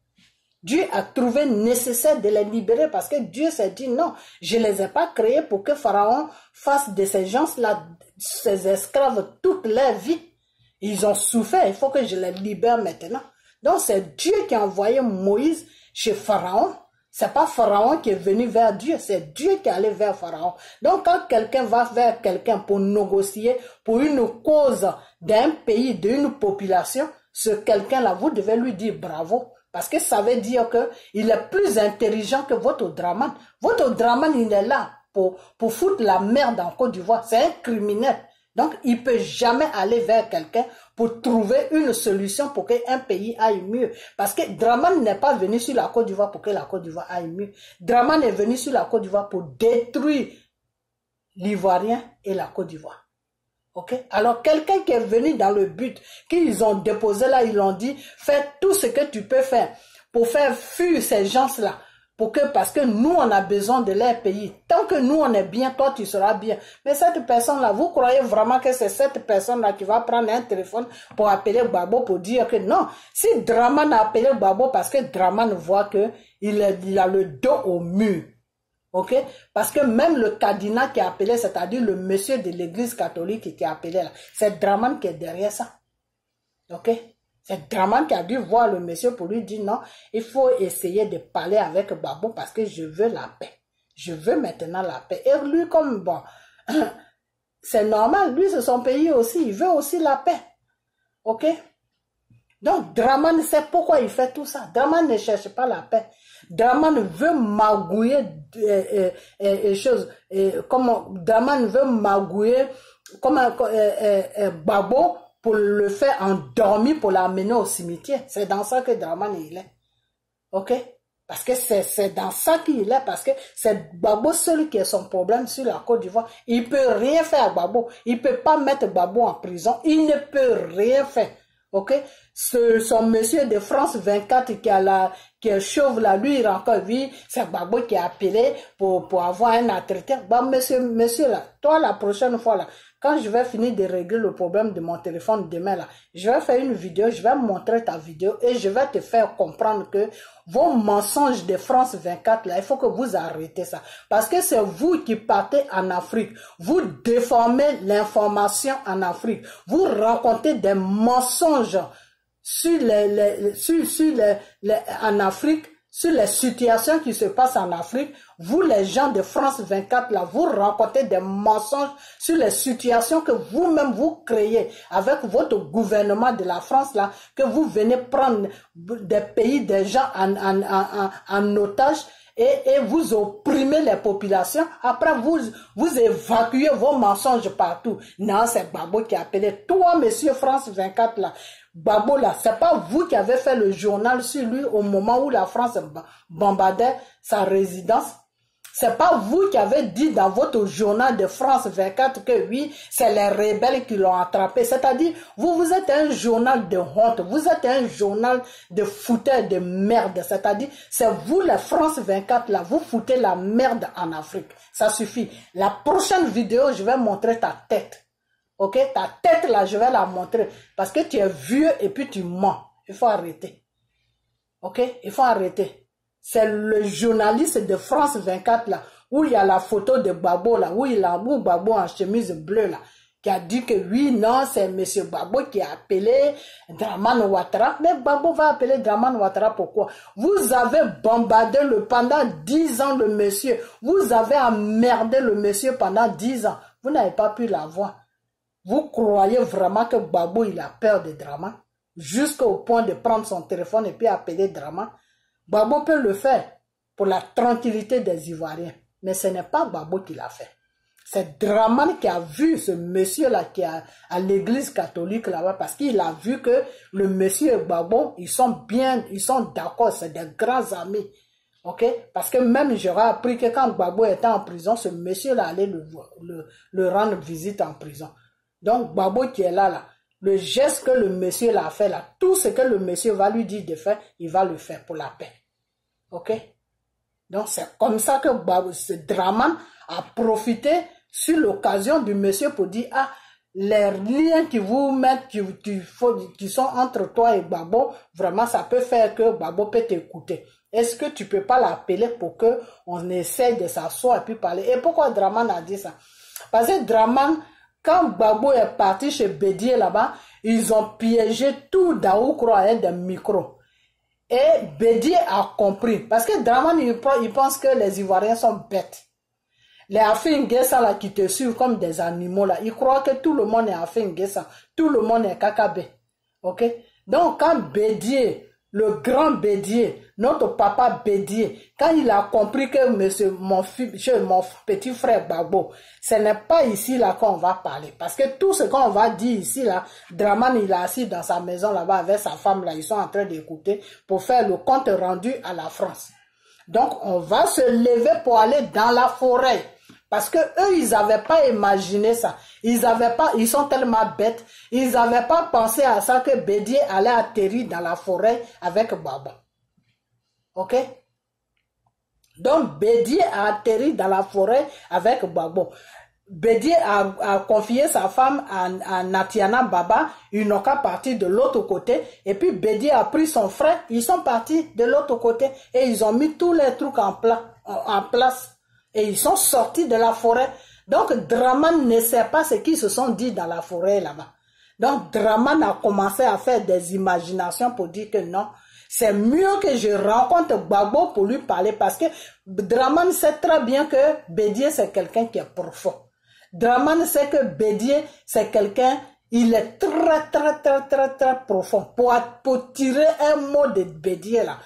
Dieu a trouvé nécessaire de les libérer parce que Dieu s'est dit non, je ne les ai pas créés pour que Pharaon fasse de ces gens-là, ces esclaves toute leur vie. Ils ont souffert, il faut que je les libère maintenant. Donc c'est Dieu qui a envoyé Moïse chez Pharaon. C'est pas Pharaon qui est venu vers Dieu, c'est Dieu qui est allé vers Pharaon. Donc quand quelqu'un va vers quelqu'un pour négocier pour une cause d'un pays, d'une population, ce quelqu'un-là, vous devez lui dire bravo. Parce que ça veut dire qu'il est plus intelligent que votre Draman. Votre Draman, il est là pour foutre la merde en Côte d'Ivoire. C'est un criminel. Donc, il ne peut jamais aller vers quelqu'un pour trouver une solution pour qu'un pays aille mieux. Parce que Draman n'est pas venu sur la Côte d'Ivoire pour que la Côte d'Ivoire aille mieux. Draman est venu sur la Côte d'Ivoire pour détruire l'Ivoirien et la Côte d'Ivoire. Ok? Alors, quelqu'un qui est venu dans le but, qu'ils ont déposé là, ils ont dit, fais tout ce que tu peux faire pour faire fuir ces gens-là, parce que nous, on a besoin de leur pays. Tant que nous, on est bien, toi, tu seras bien. Mais cette personne-là, vous croyez vraiment que c'est cette personne-là qui va prendre un téléphone pour appeler Gbagbo pour dire que non. Si Dramane a appelé Gbagbo parce que Dramane voit que il a le dos au mur. Ok? Parce que même le cardinal qui a appelé, c'est-à-dire le monsieur de l'église catholique qui a appelé là, c'est Dramane qui est derrière ça. Ok? C'est Dramane qui a dû voir le monsieur pour lui dire non, il faut essayer de parler avec Gbagbo parce que je veux la paix. Je veux maintenant la paix. Et lui, comme bon, c'est normal, lui c'est son pays aussi, il veut aussi la paix. Ok? Donc Dramane sait pourquoi il fait tout ça. Dramane ne cherche pas la paix. Dramane veut magouiller Dramane veut magouiller Gbagbo pour le faire endormir, pour l'amener au cimetière. C'est dans ça que Dramane il est. Ok? Parce que c'est dans ça qu'il est, parce que c'est Gbagbo seul qui a son problème sur la Côte d'Ivoire. Il peut rien faire à Gbagbo. Il peut pas mettre Gbagbo en prison. Il ne peut rien faire. Ok? Son monsieur de France 24 qui est chauve là, lui il encore vie, c'est Gbagbo qui a appelé pour avoir un entretien. Bah, monsieur là, toi la prochaine fois là, quand je vais finir de régler le problème de mon téléphone demain là, je vais faire une vidéo, je vais montrer ta vidéo et je vais te faire comprendre que vos mensonges de France 24 là, il faut que vous arrêtez ça. Parce que c'est vous qui partez en Afrique, vous déformez l'information en Afrique, vous racontez des mensonges en Afrique, sur les situations qui se passent en Afrique. Vous les gens de France 24 là, vous racontez des mensonges sur les situations que vous-même vous créez avec votre gouvernement de la France là, que vous venez prendre des pays, des gens en otage et vous opprimez les populations. Après vous évacuez vos mensonges partout. Non, c'est Gbagbo qui a appelé. Toi, monsieur France 24 là, Gbagbo là, c'est pas vous qui avez fait le journal sur lui au moment où la France bombardait sa résidence. C'est pas vous qui avez dit dans votre journal de France 24 que oui, c'est les rebelles qui l'ont attrapé. C'est-à-dire, vous êtes un journal de honte, vous êtes un journal de fouteurs de merde. C'est-à-dire, c'est vous les France 24 là, vous foutez la merde en Afrique. Ça suffit. La prochaine vidéo, je vais montrer ta tête. Ok, ta tête là, je vais la montrer. Parce que tu es vieux et puis tu mens. Il faut arrêter. Ok, il faut arrêter. C'est le journaliste de France 24 là, où il y a la photo de Gbagbo là, où Gbagbo en chemise bleue là, qui a dit que oui, non, c'est monsieur Gbagbo qui a appelé Dramane Ouattara. Mais Gbagbo va appeler Dramane Ouattara pourquoi? Vous avez bombardé pendant 10 ans le monsieur. Vous avez emmerdé le monsieur pendant 10 ans. Vous n'avez pas pu l'avoir. Vous croyez vraiment que Gbagbo il a peur de Dramane? Jusqu'au point de prendre son téléphone et puis appeler Dramane? Gbagbo peut le faire pour la tranquillité des Ivoiriens. Mais ce n'est pas Gbagbo qui l'a fait. C'est Dramane qui a vu ce monsieur-là qui est à l'église catholique là-bas parce qu'il a vu que le monsieur et Gbagbo, ils sont d'accord, c'est des grands amis. Ok? Parce que même j'aurais appris que quand Gbagbo était en prison, ce monsieur-là allait le rendre visite en prison. Donc Gbagbo qui est là, le geste que le monsieur l'a fait là, tout ce que le monsieur va lui dire de faire, il va le faire pour la paix. Ok? Donc c'est comme ça que ce Dramane a profité sur l'occasion du monsieur pour dire, ah, les liens qui vous mettent, qui sont entre toi et Gbagbo, vraiment ça peut faire que Gbagbo peut t'écouter. Est-ce que tu peux pas l'appeler pour que on essaie de s'asseoir et puis parler? Et pourquoi Dramane a dit ça? Parce que Dramane, quand Gbagbo est parti chez Bédié là-bas, ils ont piégé tout Daoukro avec des micros. Et Bédié a compris. Parce que Dramane, il pense que les Ivoiriens sont bêtes. Les Afingessa là qui te suivent comme des animaux là, ils croient que tout le monde est Afingessa, tout le monde est Kakabé. Ok? Donc quand Bédié, le grand Bédié, notre papa Bédié, quand il a compris que mon petit frère Gbagbo, ce n'est pas ici là qu'on va parler. Parce que tout ce qu'on va dire ici là, Dramane il est assis dans sa maison là-bas avec sa femme là, ils sont en train d'écouter pour faire le compte rendu à la France. Donc on va se lever pour aller dans la forêt. Parce que eux, ils n'avaient pas imaginé ça. Ils sont tellement bêtes. Ils n'avaient pas pensé à ça que Bédié allait atterrir dans la forêt avec Gbagbo. Ok? Donc, Bédié a atterri dans la forêt avec Gbagbo. Bédié a confié sa femme à Natiana Baba. Ils n'ont qu'à partir de l'autre côté. Et puis, Bédié a pris son frère. Ils sont partis de l'autre côté. Et ils ont mis tous les trucs en place. Et ils sont sortis de la forêt. Donc, Draman ne sait pas ce qu'ils se sont dit dans la forêt là-bas. Donc, Draman a commencé à faire des imaginations pour dire que non. C'est mieux que je rencontre Gbagbo pour lui parler. Parce que Draman sait très bien que Bédié, c'est quelqu'un qui est profond. Draman sait que Bédié, c'est quelqu'un, il est très profond. Pour tirer un mot de Bédié là,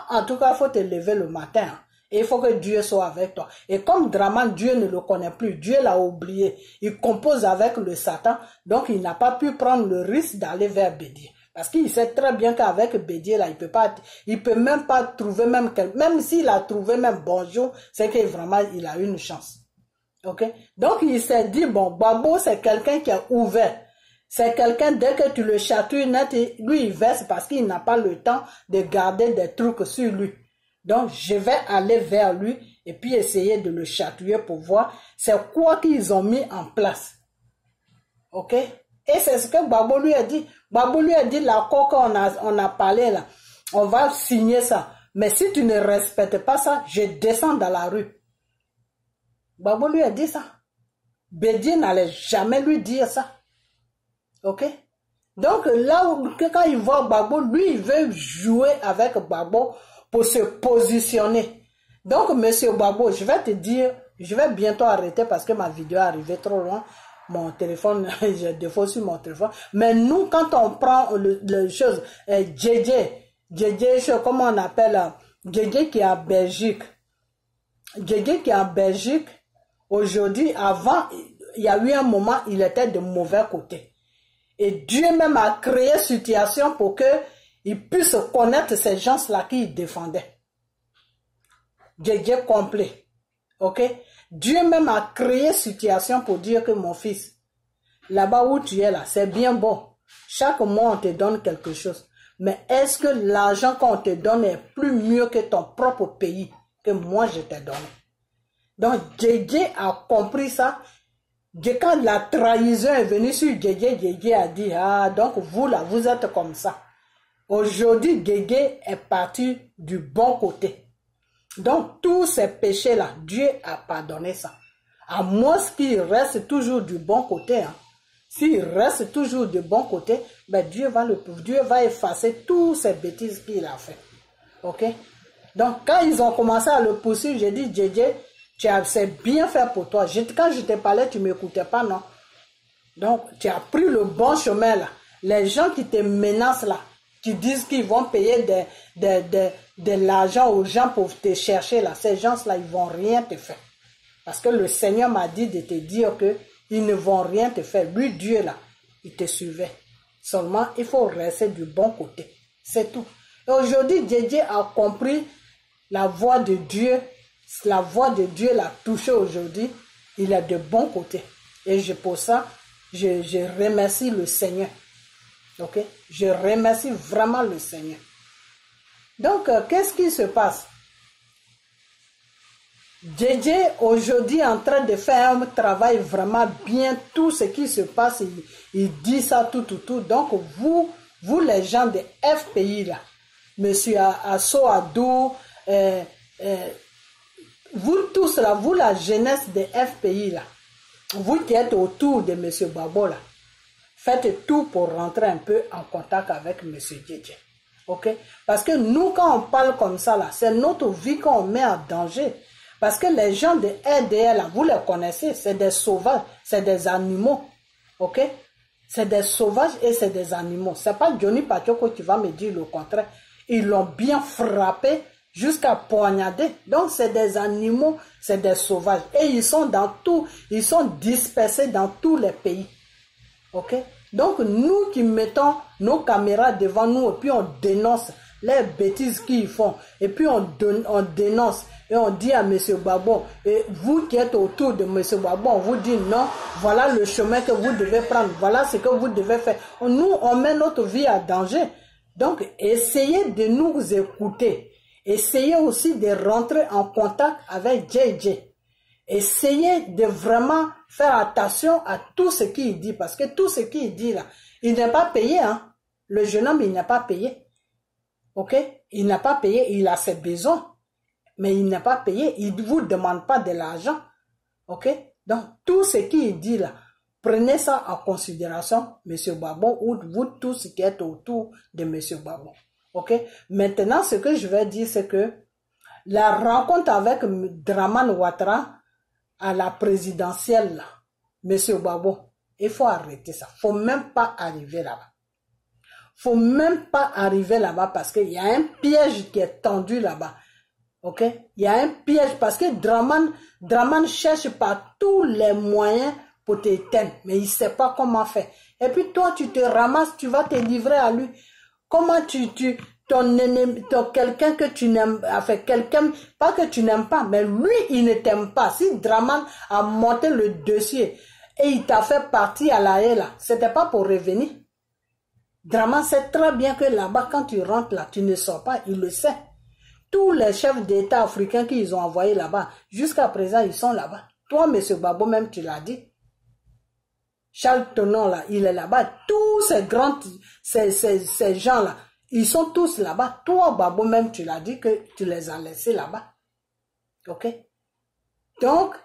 en tout cas, il faut te lever le matin. Et il faut que Dieu soit avec toi. Et comme Draman, Dieu ne le connaît plus, Dieu l'a oublié. Il compose avec le Satan, donc il n'a pas pu prendre le risque d'aller vers Bédié. Parce qu'il sait très bien qu'avec Bédié là, il peut même pas trouver même s'il a trouvé même bonjour, c'est que vraiment il a une chance. Ok, donc il s'est dit bon, Gbagbo c'est quelqu'un qui est ouvert, c'est quelqu'un dès que tu le chatouilles net, lui il verse parce qu'il n'a pas le temps de garder des trucs sur lui. Donc je vais aller vers lui et puis essayer de le chatouiller pour voir c'est quoi qu'ils ont mis en place. Ok, et c'est ce que Gbagbo lui a dit. Gbagbo lui a dit l'accord qu'on a parlé là, on va signer ça, mais si tu ne respectes pas ça, je descends dans la rue. Gbagbo lui a dit ça. Bédié n'allait jamais lui dire ça. Ok? Donc là, quand il voit Gbagbo, lui, il veut jouer avec Gbagbo pour se positionner. Donc, monsieur Gbagbo, je vais te dire, je vais bientôt arrêter parce que ma vidéo est arrivée trop loin. Mon téléphone, j'ai défaut sur mon téléphone. Mais nous, quand on prend les choses, JJ, comment on appelle, JJ qui est en Belgique. JJ qui est en Belgique. Aujourd'hui, avant, il y a eu un moment, il était de mauvais côté. Et Dieu même a créé une situation pour qu'il puisse connaître ces gens-là qui défendaient. Dieu complet. Ok? Dieu même a créé une situation pour dire que mon fils, là-bas où tu es là, c'est bien bon. Chaque mois, on te donne quelque chose. Mais est-ce que l'argent qu'on te donne est plus mieux que ton propre pays que moi je t'ai donné? Donc, JJ a compris ça. Quand la trahison est venue sur JJ, JJ a dit, ah, donc vous là, vous êtes comme ça. Aujourd'hui, JJ est parti du bon côté. Donc, tous ces péchés-là, Dieu a pardonné ça. À moins qu'il reste toujours du bon côté. Hein. S'il reste toujours du bon côté, ben Dieu va effacer toutes ces bêtises qu'il a fait. Ok? Donc, quand ils ont commencé à le poursuivre, j'ai dit, JJ, c'est bien fait pour toi. Quand je te parlais, tu ne m'écoutais pas, non? Donc, tu as pris le bon chemin là. Les gens qui te menacent là, qui disent qu'ils vont payer de l'argent aux gens pour te chercher là, ces gens-là, ils ne vont rien te faire. Parce que le Seigneur m'a dit de te dire qu'ils ne vont rien te faire. Lui, Dieu là, il te suivait. Seulement, il faut rester du bon côté. C'est tout. Et aujourd'hui, JJ a compris la voix de Dieu. La voix de Dieu l'a touché aujourd'hui. Il est de bon côté. Et pour ça, je remercie le Seigneur. Ok? Je remercie vraiment le Seigneur. Donc, qu'est-ce qui se passe? JJ aujourd'hui est en train de faire un travail vraiment bien. Tout ce qui se passe, il dit ça tout. Donc, vous les gens de FPI là, monsieur Asso Adou, vous tous là, vous la jeunesse de FPI là, vous qui êtes autour de monsieur Gbagbo là, faites tout pour rentrer un peu en contact avec monsieur JJ. Ok? Parce que nous, quand on parle comme ça là, c'est notre vie qu'on met en danger. Parce que les gens de RDL là, vous les connaissez, c'est des sauvages, c'est des animaux. Ok? C'est des sauvages et c'est des animaux. C'est pas Johnny Pachoko qui va me dire le contraire. Ils l'ont bien frappé jusqu'à poignarder. Donc c'est des animaux, c'est des sauvages. Et ils sont ils sont dispersés dans tous les pays. Ok? Donc nous qui mettons nos caméras devant nous et puis on dénonce les bêtises qu'ils font. Et puis on dénonce et on dit à M. Gbagbo, et vous qui êtes autour de M. Gbagbo, on vous dit non, voilà le chemin que vous devez prendre, voilà ce que vous devez faire. Nous, on met notre vie à danger. Donc essayez de nous écouter. Essayez aussi de rentrer en contact avec JJ. Essayez de vraiment faire attention à tout ce qu'il dit, parce que tout ce qu'il dit là, il n'est pas payé, hein. Le jeune homme, il n'est pas payé. Ok? Il n'a pas payé, il a ses besoins, mais il n'est pas payé, il ne vous demande pas de l'argent. Ok? Donc, tout ce qu'il dit là, prenez ça en considération, monsieur Gbagbo, ou vous, tout ce qui est autour de monsieur Gbagbo. Ok? Maintenant, ce que je vais dire, c'est que la rencontre avec Dramane Ouattara à la présidentielle, là, monsieur Gbagbo, il faut arrêter ça. Faut même pas arriver là-bas. Faut même pas arriver là-bas parce qu'il y a un piège qui est tendu là-bas. Ok? Il y a un piège parce que Dramane cherche par tous les moyens pour t'éteindre, mais il sait pas comment faire. Et puis toi, tu te ramasses, tu vas te livrer à lui. Comment ton ennemi, quelqu'un que tu n'aimes, enfin quelqu'un, pas que tu n'aimes pas, mais lui, il ne t'aime pas. Si Dramane a monté le dossier et il t'a fait partir à la haie là, c'était pas pour revenir. Dramane sait très bien que là-bas, quand tu rentres là, tu ne sors pas, il le sait. Tous les chefs d'État africains qu'ils ont envoyés là-bas, jusqu'à présent, ils sont là-bas. Toi, monsieur Gbagbo, même tu l'as dit. Charles Tenon là, il est là-bas. Tous ces grands, ces gens là, ils sont tous là-bas. Toi, Gbagbo, même tu l'as dit que tu les as laissés là-bas. Ok? Donc,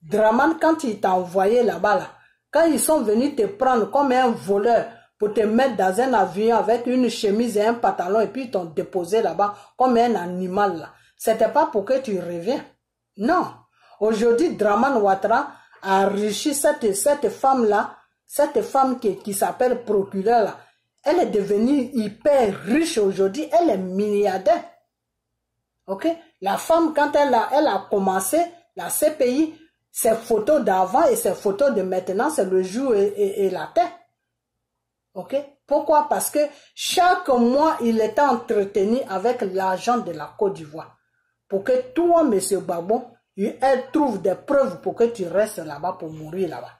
Dramane, quand il t'a envoyé là-bas, là, quand ils sont venus te prendre comme un voleur pour te mettre dans un avion avec une chemise et un pantalon et puis ils t'ont déposé là-bas comme un animal là, c'était pas pour que tu reviens. Non. Aujourd'hui, Dramane Ouattara a enrichi cette femme-là, cette femme qui s'appelle procureur là. Elle est devenue hyper riche aujourd'hui, elle est milliardaire. Ok? La femme, quand elle a commencé, la CPI, ses photos d'avant et ses photos de maintenant, c'est le jour et la tête. Ok? Pourquoi? Parce que chaque mois, il était entretenu avec l'argent de la Côte d'Ivoire. Pour que toi, monsieur Gbagbo, elle trouve des preuves pour que tu restes là-bas pour mourir là-bas.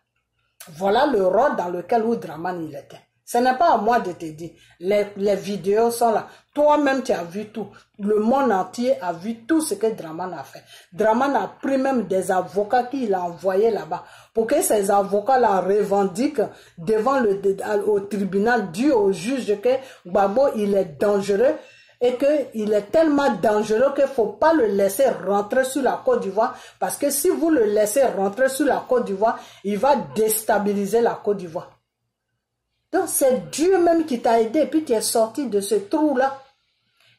Voilà le rôle dans lequel Dramane il était. Ce n'est pas à moi de te dire. Les vidéos sont là. Toi-même, tu as vu tout. Le monde entier a vu tout ce que Dramane a fait. Dramane a pris même des avocats qu'il a envoyés là-bas pour que ces avocats-là revendiquent devant au tribunal, dû au juge que Gbagbo, il est dangereux et qu'il est tellement dangereux qu'il ne faut pas le laisser rentrer sur la Côte d'Ivoire parce que si vous le laissez rentrer sur la Côte d'Ivoire, il va déstabiliser la Côte d'Ivoire. Donc c'est Dieu même qui t'a aidé et puis tu es sorti de ce trou-là.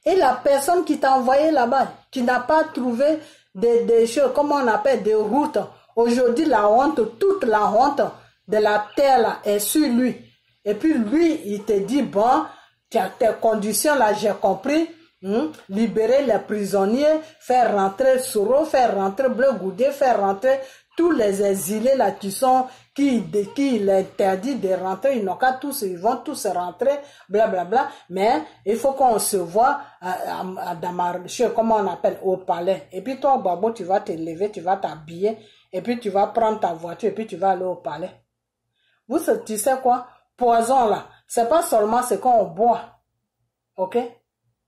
Et la personne qui t'a envoyé là-bas, qui n'a pas trouvé des choses, comment on appelle, des routes. Aujourd'hui, la honte, toute la honte de la terre là est sur lui. Et puis lui, il te dit, bon, tu as tes conditions là, j'ai compris. Libérer les prisonniers, faire rentrer Soro, faire rentrer Bleu Goudé, faire rentrer tous les exilés là qui il interdit de rentrer, ils n'ont qu'à tous, ils vont tous rentrer, blablabla. Mais il faut qu'on se voit comment on appelle, au palais. Et puis toi, Gbagbo, tu vas te lever, tu vas t'habiller, et puis tu vas prendre ta voiture, et puis tu vas aller au palais. Vous, tu sais quoi? Poison là, c'est pas seulement ce qu'on boit. Ok?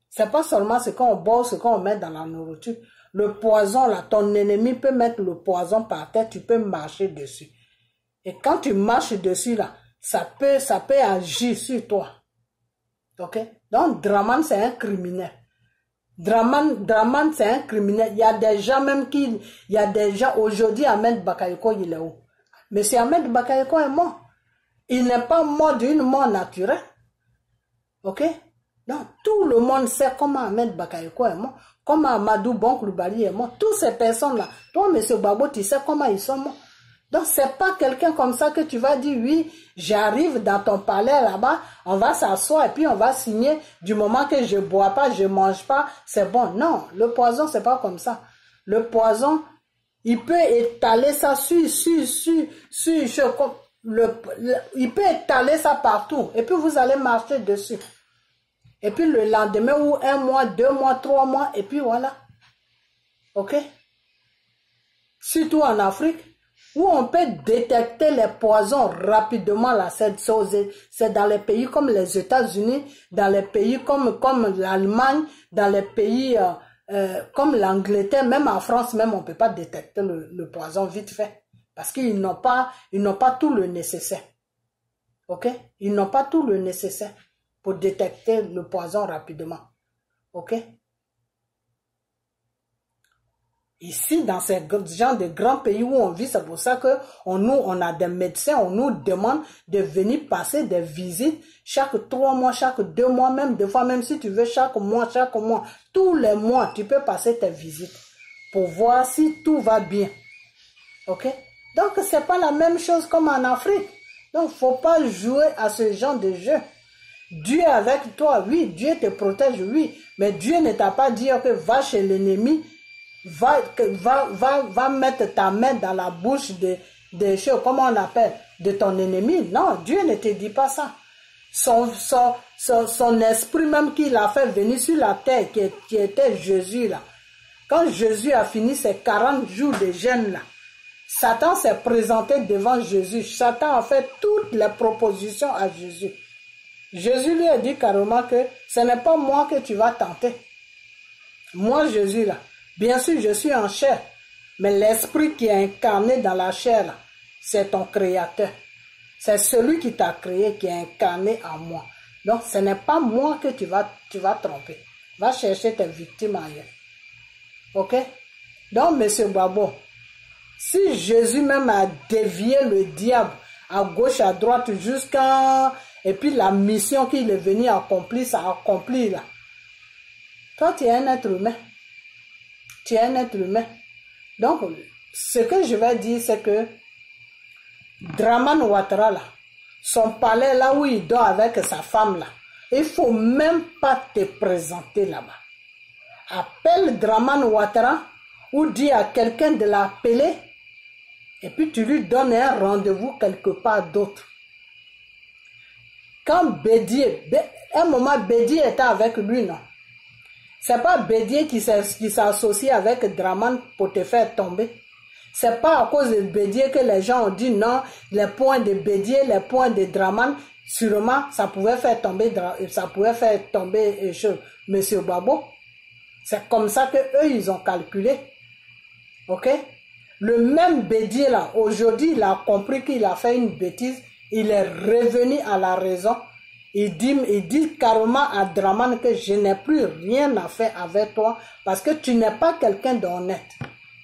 C'est pas seulement ce qu'on boit, ce qu'on met dans la nourriture. Le poison là, ton ennemi peut mettre le poison par terre, tu peux marcher dessus. Et quand tu marches dessus là, ça peut agir sur toi. Ok? Donc Dramane c'est un criminel. Dramane c'est un criminel. Il y a des gens même aujourd'hui Ahmed Bakayoko il est où? Mais si Ahmed Bakayoko est mort, il n'est pas mort d'une mort naturelle. Ok? Donc tout le monde sait comment Ahmed Bakayoko est mort, comment Amadou Bon Coulibaly est mort. Toutes ces personnes là, toi monsieur Gbagbo, tu sais comment ils sont morts. Donc, c'est pas quelqu'un comme ça que tu vas dire, oui, j'arrive dans ton palais là-bas, on va s'asseoir et puis on va signer du moment que je bois pas, je mange pas, c'est bon. Non, le poison, c'est pas comme ça. Le poison, il peut étaler ça il peut étaler ça partout et puis vous allez marcher dessus. Et puis le lendemain ou 1 mois, 2 mois, 3 mois et puis voilà. Ok? Surtout en Afrique, où on peut détecter les poisons rapidement là, c'est dans les pays comme les États-Unis, dans les pays comme l'Allemagne, dans les pays comme l'Angleterre, même en France, même on ne peut pas détecter le poison vite fait. Parce qu'ils n'ont pas tout le nécessaire. Ok? Ils n'ont pas tout le nécessaire pour détecter le poison rapidement. Ok? Ici, dans ces genre de grands pays où on vit, c'est pour ça que on a des médecins, on nous demande de venir passer des visites chaque 3 mois, chaque 2 mois, même des fois, même si tu veux chaque mois, tous les mois, tu peux passer tes visites pour voir si tout va bien. Ok? Donc, c'est pas la même chose comme en Afrique. Donc, faut pas jouer à ce genre de jeu. Dieu est avec toi, oui, Dieu te protège, oui, mais Dieu ne t'a pas dit que va chez l'ennemi, va mettre ta main dans la bouche de choses, comment on appelle, de ton ennemi. Non, Dieu ne te dit pas ça. Son esprit même qu'il a fait venir sur la terre, qui était Jésus là. Quand Jésus a fini ses 40 jours de jeûne là, Satan s'est présenté devant Jésus. Satan a fait toutes les propositions à Jésus. Jésus lui a dit carrément que ce n'est pas moi que tu vas tenter. Moi, Jésus là, bien sûr, je suis en chair, mais l'esprit qui est incarné dans la chair là, c'est ton créateur. C'est celui qui t'a créé, qui est incarné en moi. Donc, ce n'est pas moi que tu vas tromper. Va chercher tes victimes ailleurs. Ok? Donc, monsieur Babo, si Jésus même a dévié le diable à gauche, à droite, jusqu'à... Et puis la mission qu'il est venu accomplir, ça accomplit là. Toi, tu es un être humain. Tu es un être humain. Donc, ce que je vais dire, c'est que Dramane Ouattara, là, son palais, là où il dort avec sa femme, là, il ne faut même pas te présenter là-bas. Appelle Dramane Ouattara ou dis à quelqu'un de l'appeler et puis tu lui donnes un rendez-vous quelque part d'autre. Quand Bédié, un moment Bédié était avec lui, non. C'est pas Bédié qui s'associe avec Dramane pour te faire tomber. C'est pas à cause de Bédié que les gens ont dit non, les points de Bédié, les points de Dramane, sûrement ça pouvait faire tomber Monsieur Babo. C'est comme ça que eux ils ont calculé. Ok? Le même Bédié là, aujourd'hui il a compris qu'il a fait une bêtise. Il est revenu à la raison. Il dit carrément à Dramane que je n'ai plus rien à faire avec toi parce que tu n'es pas quelqu'un d'honnête.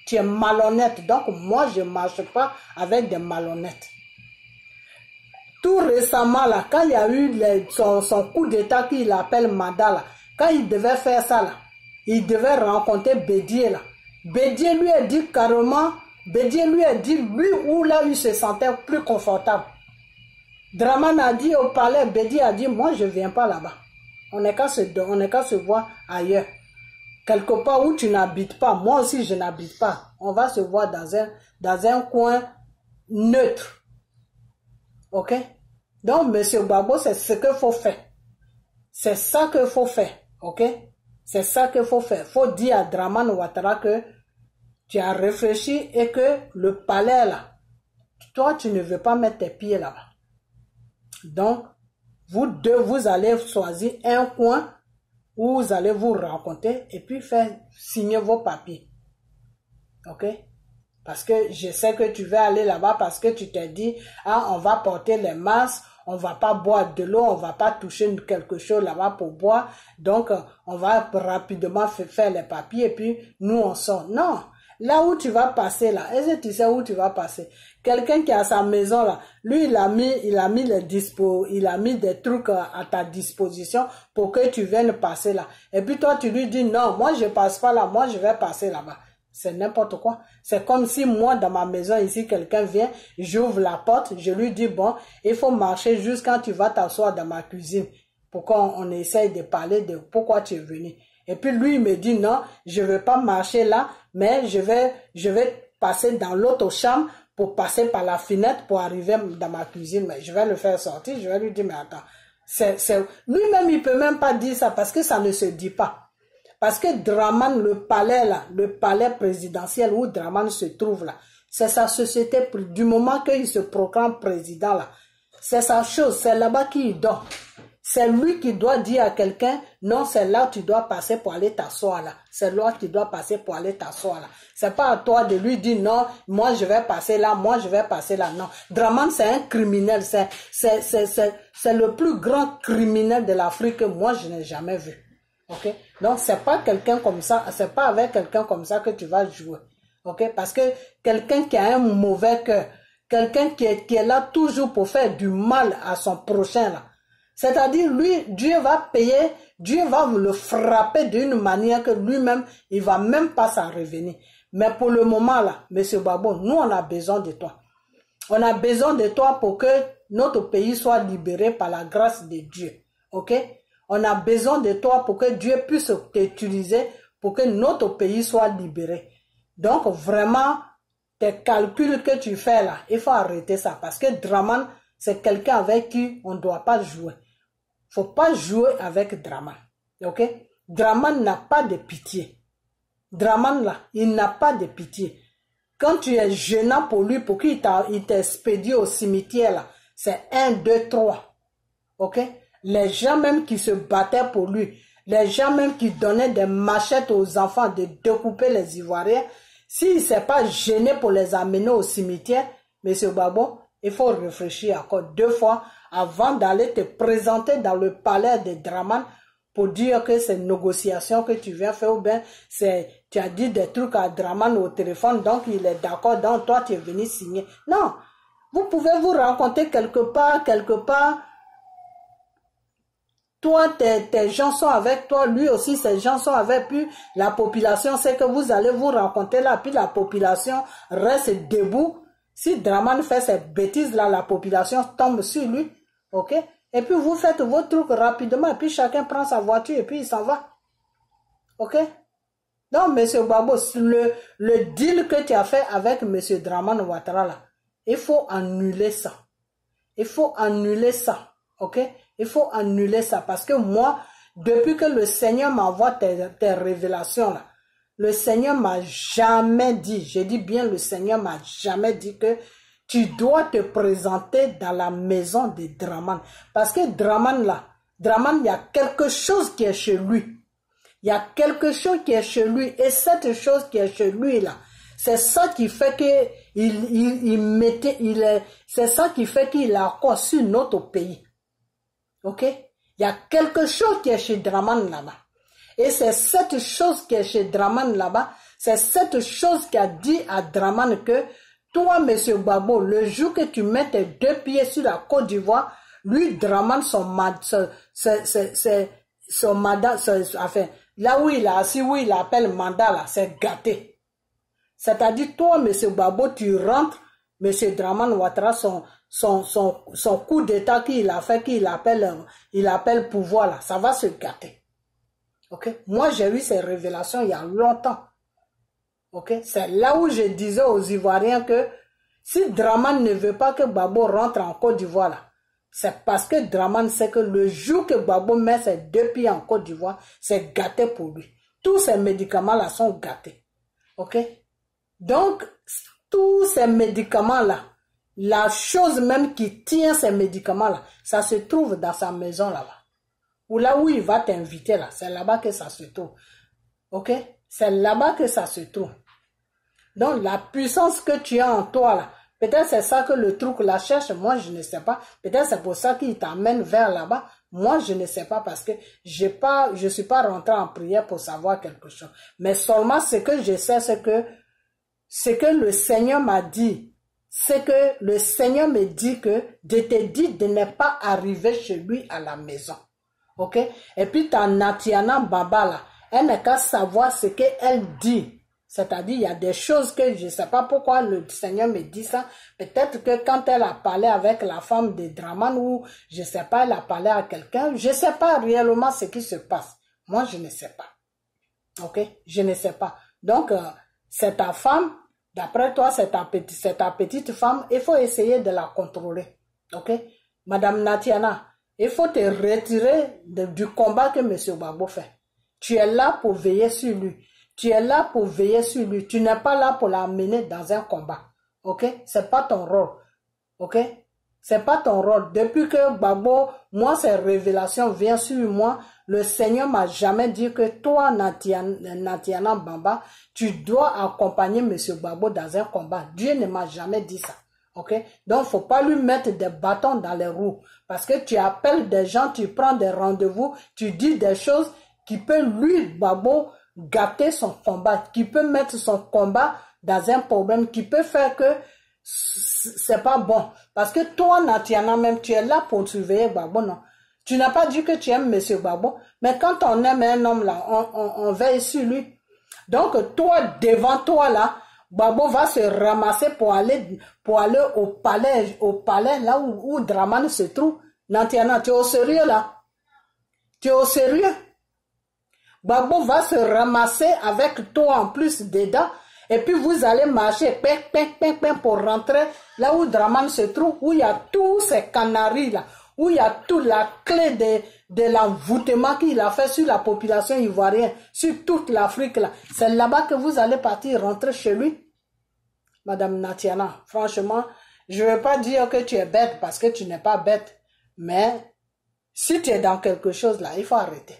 Tu es malhonnête. Donc moi je ne marche pas avec des malhonnêtes. Tout récemment là, quand il y a eu son coup d'état qu'il appelle Mada là, quand il devait faire ça là, il devait rencontrer Bédié là. Bédié lui a dit carrément, lui où là il se sentait plus confortable. Dramane a dit au palais, Bédié a dit, moi je ne viens pas là-bas. On n'est qu'à se voir ailleurs. Quelque part où tu n'habites pas, moi aussi je n'habite pas. On va se voir dans un coin neutre. Ok? Donc, monsieur Babo, c'est ce qu'il faut faire. C'est ça qu'il faut faire. Ok? C'est ça qu'il faut faire. Il faut dire à Dramane Ouattara que tu as réfléchi et que le palais là, toi tu ne veux pas mettre tes pieds là-bas. Donc, vous deux, vous allez choisir un coin où vous allez vous rencontrer et puis faire signer vos papiers. Ok? Parce que je sais que tu veux aller là-bas parce que tu t'es dit, ah, on va porter les masques, on va pas boire de l'eau, on va pas toucher quelque chose là-bas pour boire. Donc, on va rapidement faire les papiers et puis nous, on sort. Non! Là où tu vas passer là, est-ce que tu sais où tu vas passer? Quelqu'un qui a sa maison là, lui il a mis des trucs à ta disposition pour que tu viennes passer là. Et puis toi tu lui dis non, moi je passe pas là, moi je vais passer là-bas. C'est n'importe quoi. C'est comme si moi dans ma maison ici quelqu'un vient, j'ouvre la porte, je lui dis bon, il faut marcher jusqu'à tu vas t'asseoir dans ma cuisine. Pourquoi on essaye de parler de pourquoi tu es venu. Et puis lui, il me dit non, je ne vais pas marcher là, mais je vais passer dans l'autre chambre pour passer par la fenêtre pour arriver dans ma cuisine. Mais je vais le faire sortir, je vais lui dire, mais attends. Lui-même, il ne peut même pas dire ça parce que ça ne se dit pas. Parce que Dramane, le palais là, le palais présidentiel où Dramane se trouve là, c'est sa société du moment qu'il se proclame président là. C'est sa chose, c'est là-bas qu'il dort. C'est lui qui doit dire à quelqu'un, non, c'est là où tu dois passer pour aller t'asseoir là. C'est là où tu dois passer pour aller t'asseoir là. C'est pas à toi de lui dire, non, moi je vais passer là, moi je vais passer là. Non. Dramane, c'est un criminel. C'est le plus grand criminel de l'Afrique que moi je n'ai jamais vu. Ok? Donc, c'est pas quelqu'un comme ça, c'est pas avec quelqu'un comme ça que tu vas jouer. Ok? Parce que quelqu'un qui a un mauvais cœur, quelqu'un qui est là toujours pour faire du mal à son prochain là. C'est-à-dire, lui, Dieu va payer, Dieu va le frapper d'une manière que lui-même, il va même pas s'en revenir. Mais pour le moment là, Monsieur Gbagbo, nous on a besoin de toi. On a besoin de toi pour que notre pays soit libéré par la grâce de Dieu. Ok? On a besoin de toi pour que Dieu puisse t'utiliser pour que notre pays soit libéré. Donc vraiment, tes calculs que tu fais là, il faut arrêter ça. Parce que Dramane, c'est quelqu'un avec qui on ne doit pas jouer. Faut pas jouer avec Dramane. Ok? Dramane n'a pas de pitié. Dramane là, il n'a pas de pitié. Quand tu es gênant pour lui, pour qu'il t'expédie au cimetière là, c'est 1, 2, 3. Ok? Les gens même qui se battaient pour lui, les gens même qui donnaient des machettes aux enfants de découper les Ivoiriens, s'il ne s'est pas gêné pour les amener au cimetière, Monsieur Gbagbo, il faut réfléchir encore 2 fois avant d'aller te présenter dans le palais de Dramane pour dire que c'est une négociation que tu viens faire ou bien tu as dit des trucs à Dramane au téléphone, donc il est d'accord, donc toi tu es venu signer. Non, vous pouvez vous rencontrer quelque part, toi, tes gens sont avec toi, lui aussi, ses gens sont avec, puis la population sait que vous allez vous rencontrer là, puis la population reste debout. Si Dramane fait ces bêtises-là, la population tombe sur lui, ok? Et puis vous faites vos trucs rapidement, et puis chacun prend sa voiture, et puis il s'en va. Ok? Donc, Monsieur Gbagbo, le deal que tu as fait avec Monsieur Dramane Ouattara, là, il faut annuler ça. Il faut annuler ça, ok? Il faut annuler ça, parce que moi, depuis que le Seigneur m'envoie tes révélations, là, le Seigneur m'a jamais dit, je dis bien le Seigneur m'a jamais dit que tu dois te présenter dans la maison de Dramane. Parce que Dramane là, Dramane, il y a quelque chose qui est chez lui. Il y a quelque chose qui est chez lui. Et cette chose qui est chez lui là, c'est ça qui fait que c'est ça qui fait qu'il a encore sur notre pays. Ok? Il y a quelque chose qui est chez Dramane là-bas. Et c'est cette chose qui est chez Dramane là-bas, c'est cette chose qui a dit à Dramane que toi, Monsieur Gbagbo, le jour que tu mets tes 2 pieds sur la Côte d'Ivoire, lui, Dramane, là où il a assis, où il appelle mandat là, c'est gâté. C'est-à-dire, toi, Monsieur Gbagbo, tu rentres, Monsieur Dramane Ouattara, son coup d'état qu'il a fait, il appelle pouvoir là, ça va se gâter. Ok? Moi, j'ai eu ces révélations il y a longtemps. Ok? C'est là où je disais aux Ivoiriens que si Dramane ne veut pas que Gbagbo rentre en Côte d'Ivoire là, c'est parce que Dramane sait que le jour que Gbagbo met ses 2 pieds en Côte d'Ivoire, c'est gâté pour lui. Tous ces médicaments là sont gâtés. Ok? Donc, tous ces médicaments là, la chose même qui tient ces médicaments là, ça se trouve dans sa maison là-bas. Ou là où il va t'inviter là, c'est là-bas que ça se trouve. Ok? C'est là-bas que ça se trouve. Donc la puissance que tu as en toi là, peut-être c'est ça que le truc la cherche, moi je ne sais pas. Peut-être c'est pour ça qu'il t'amène vers là-bas. Moi je ne sais pas parce que je suis pas rentré en prière pour savoir quelque chose. Mais seulement ce que je sais, c'est que le Seigneur m'a dit, c'est que le Seigneur me dit que de te dire de ne pas arriver chez lui à la maison. Ok? Et puis ta Natiana Baba là, elle n'a qu'à savoir ce qu'elle dit. C'est-à-dire, il y a des choses que je ne sais pas pourquoi le Seigneur me dit ça. Peut-être que quand elle a parlé avec la femme de Dramane ou je ne sais pas, elle a parlé à quelqu'un, je ne sais pas réellement ce qui se passe. Moi, je ne sais pas. Ok? Je ne sais pas. Donc, c'est ta femme, d'après toi, c'est ta petite femme, il faut essayer de la contrôler. Ok? Madame Natiana, il faut te retirer du combat que M. Gbagbo fait. Tu es là pour veiller sur lui. Tu es là pour veiller sur lui. Tu n'es pas là pour l'amener dans un combat. Ok? C'est pas ton rôle. Ok? C'est pas ton rôle. Depuis que Gbagbo, moi, ces révélations viennent sur moi, le Seigneur m'a jamais dit que toi, Natiana Bamba, tu dois accompagner Monsieur Gbagbo dans un combat. Dieu ne m'a jamais dit ça. Ok? Donc, faut pas lui mettre des bâtons dans les roues. Parce que tu appelles des gens, tu prends des rendez-vous, tu dis des choses qui peuvent lui, Gbagbo, gâter son combat, qui peut mettre son combat dans un problème, qui peut faire que c'est pas bon. Parce que toi, Natiana, même, tu es là pour surveiller Gbagbo, non? Tu n'as pas dit que tu aimes Monsieur Gbagbo, mais quand on aime un homme là, on veille sur lui. Donc, toi, devant toi là, Gbagbo va se ramasser pour aller au palais là où Dramane se trouve. Natiana, tu es au sérieux là? Tu es au sérieux? Gbagbo va se ramasser avec toi en plus dedans. Et puis vous allez marcher pour rentrer là où Dramane se trouve, où il y a tous ces canaries là, où il y a toute la clé de l'envoûtement qu'il a fait sur la population ivoirienne, sur toute l'Afrique là. C'est là-bas que vous allez partir rentrer chez lui. Madame Natiana, franchement, je ne veux pas dire que tu es bête parce que tu n'es pas bête. Mais si tu es dans quelque chose là, il faut arrêter.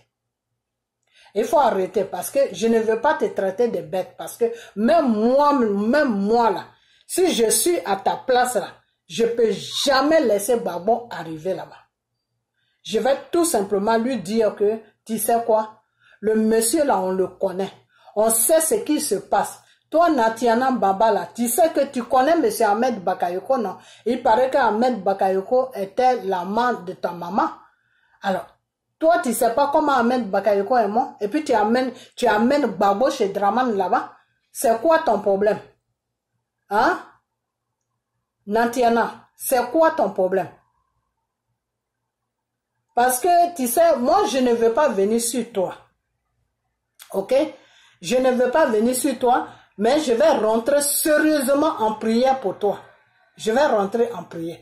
Il faut arrêter parce que je ne veux pas te traiter de bête parce que même moi là, si je suis à ta place là, je peux jamais laisser Gbagbo arriver là-bas. Je vais tout simplement lui dire que, tu sais quoi, le monsieur là, on le connaît. On sait ce qui se passe. Toi, Natiana Bamba là, tu sais que tu connais monsieur Ahmed Bakayoko, non? Il paraît qu'Ahmed Bakayoko était l'amant de ta maman. Alors, toi, tu sais pas comment Ahmed Bakayoko est mort, et puis tu amènes Gbagbo chez Dramane là-bas. C'est quoi ton problème? Hein? Natiana, c'est quoi ton problème? Parce que, tu sais, moi, je ne veux pas venir sur toi. Ok? Je ne veux pas venir sur toi, mais je vais rentrer sérieusement en prière pour toi. Je vais rentrer en prière.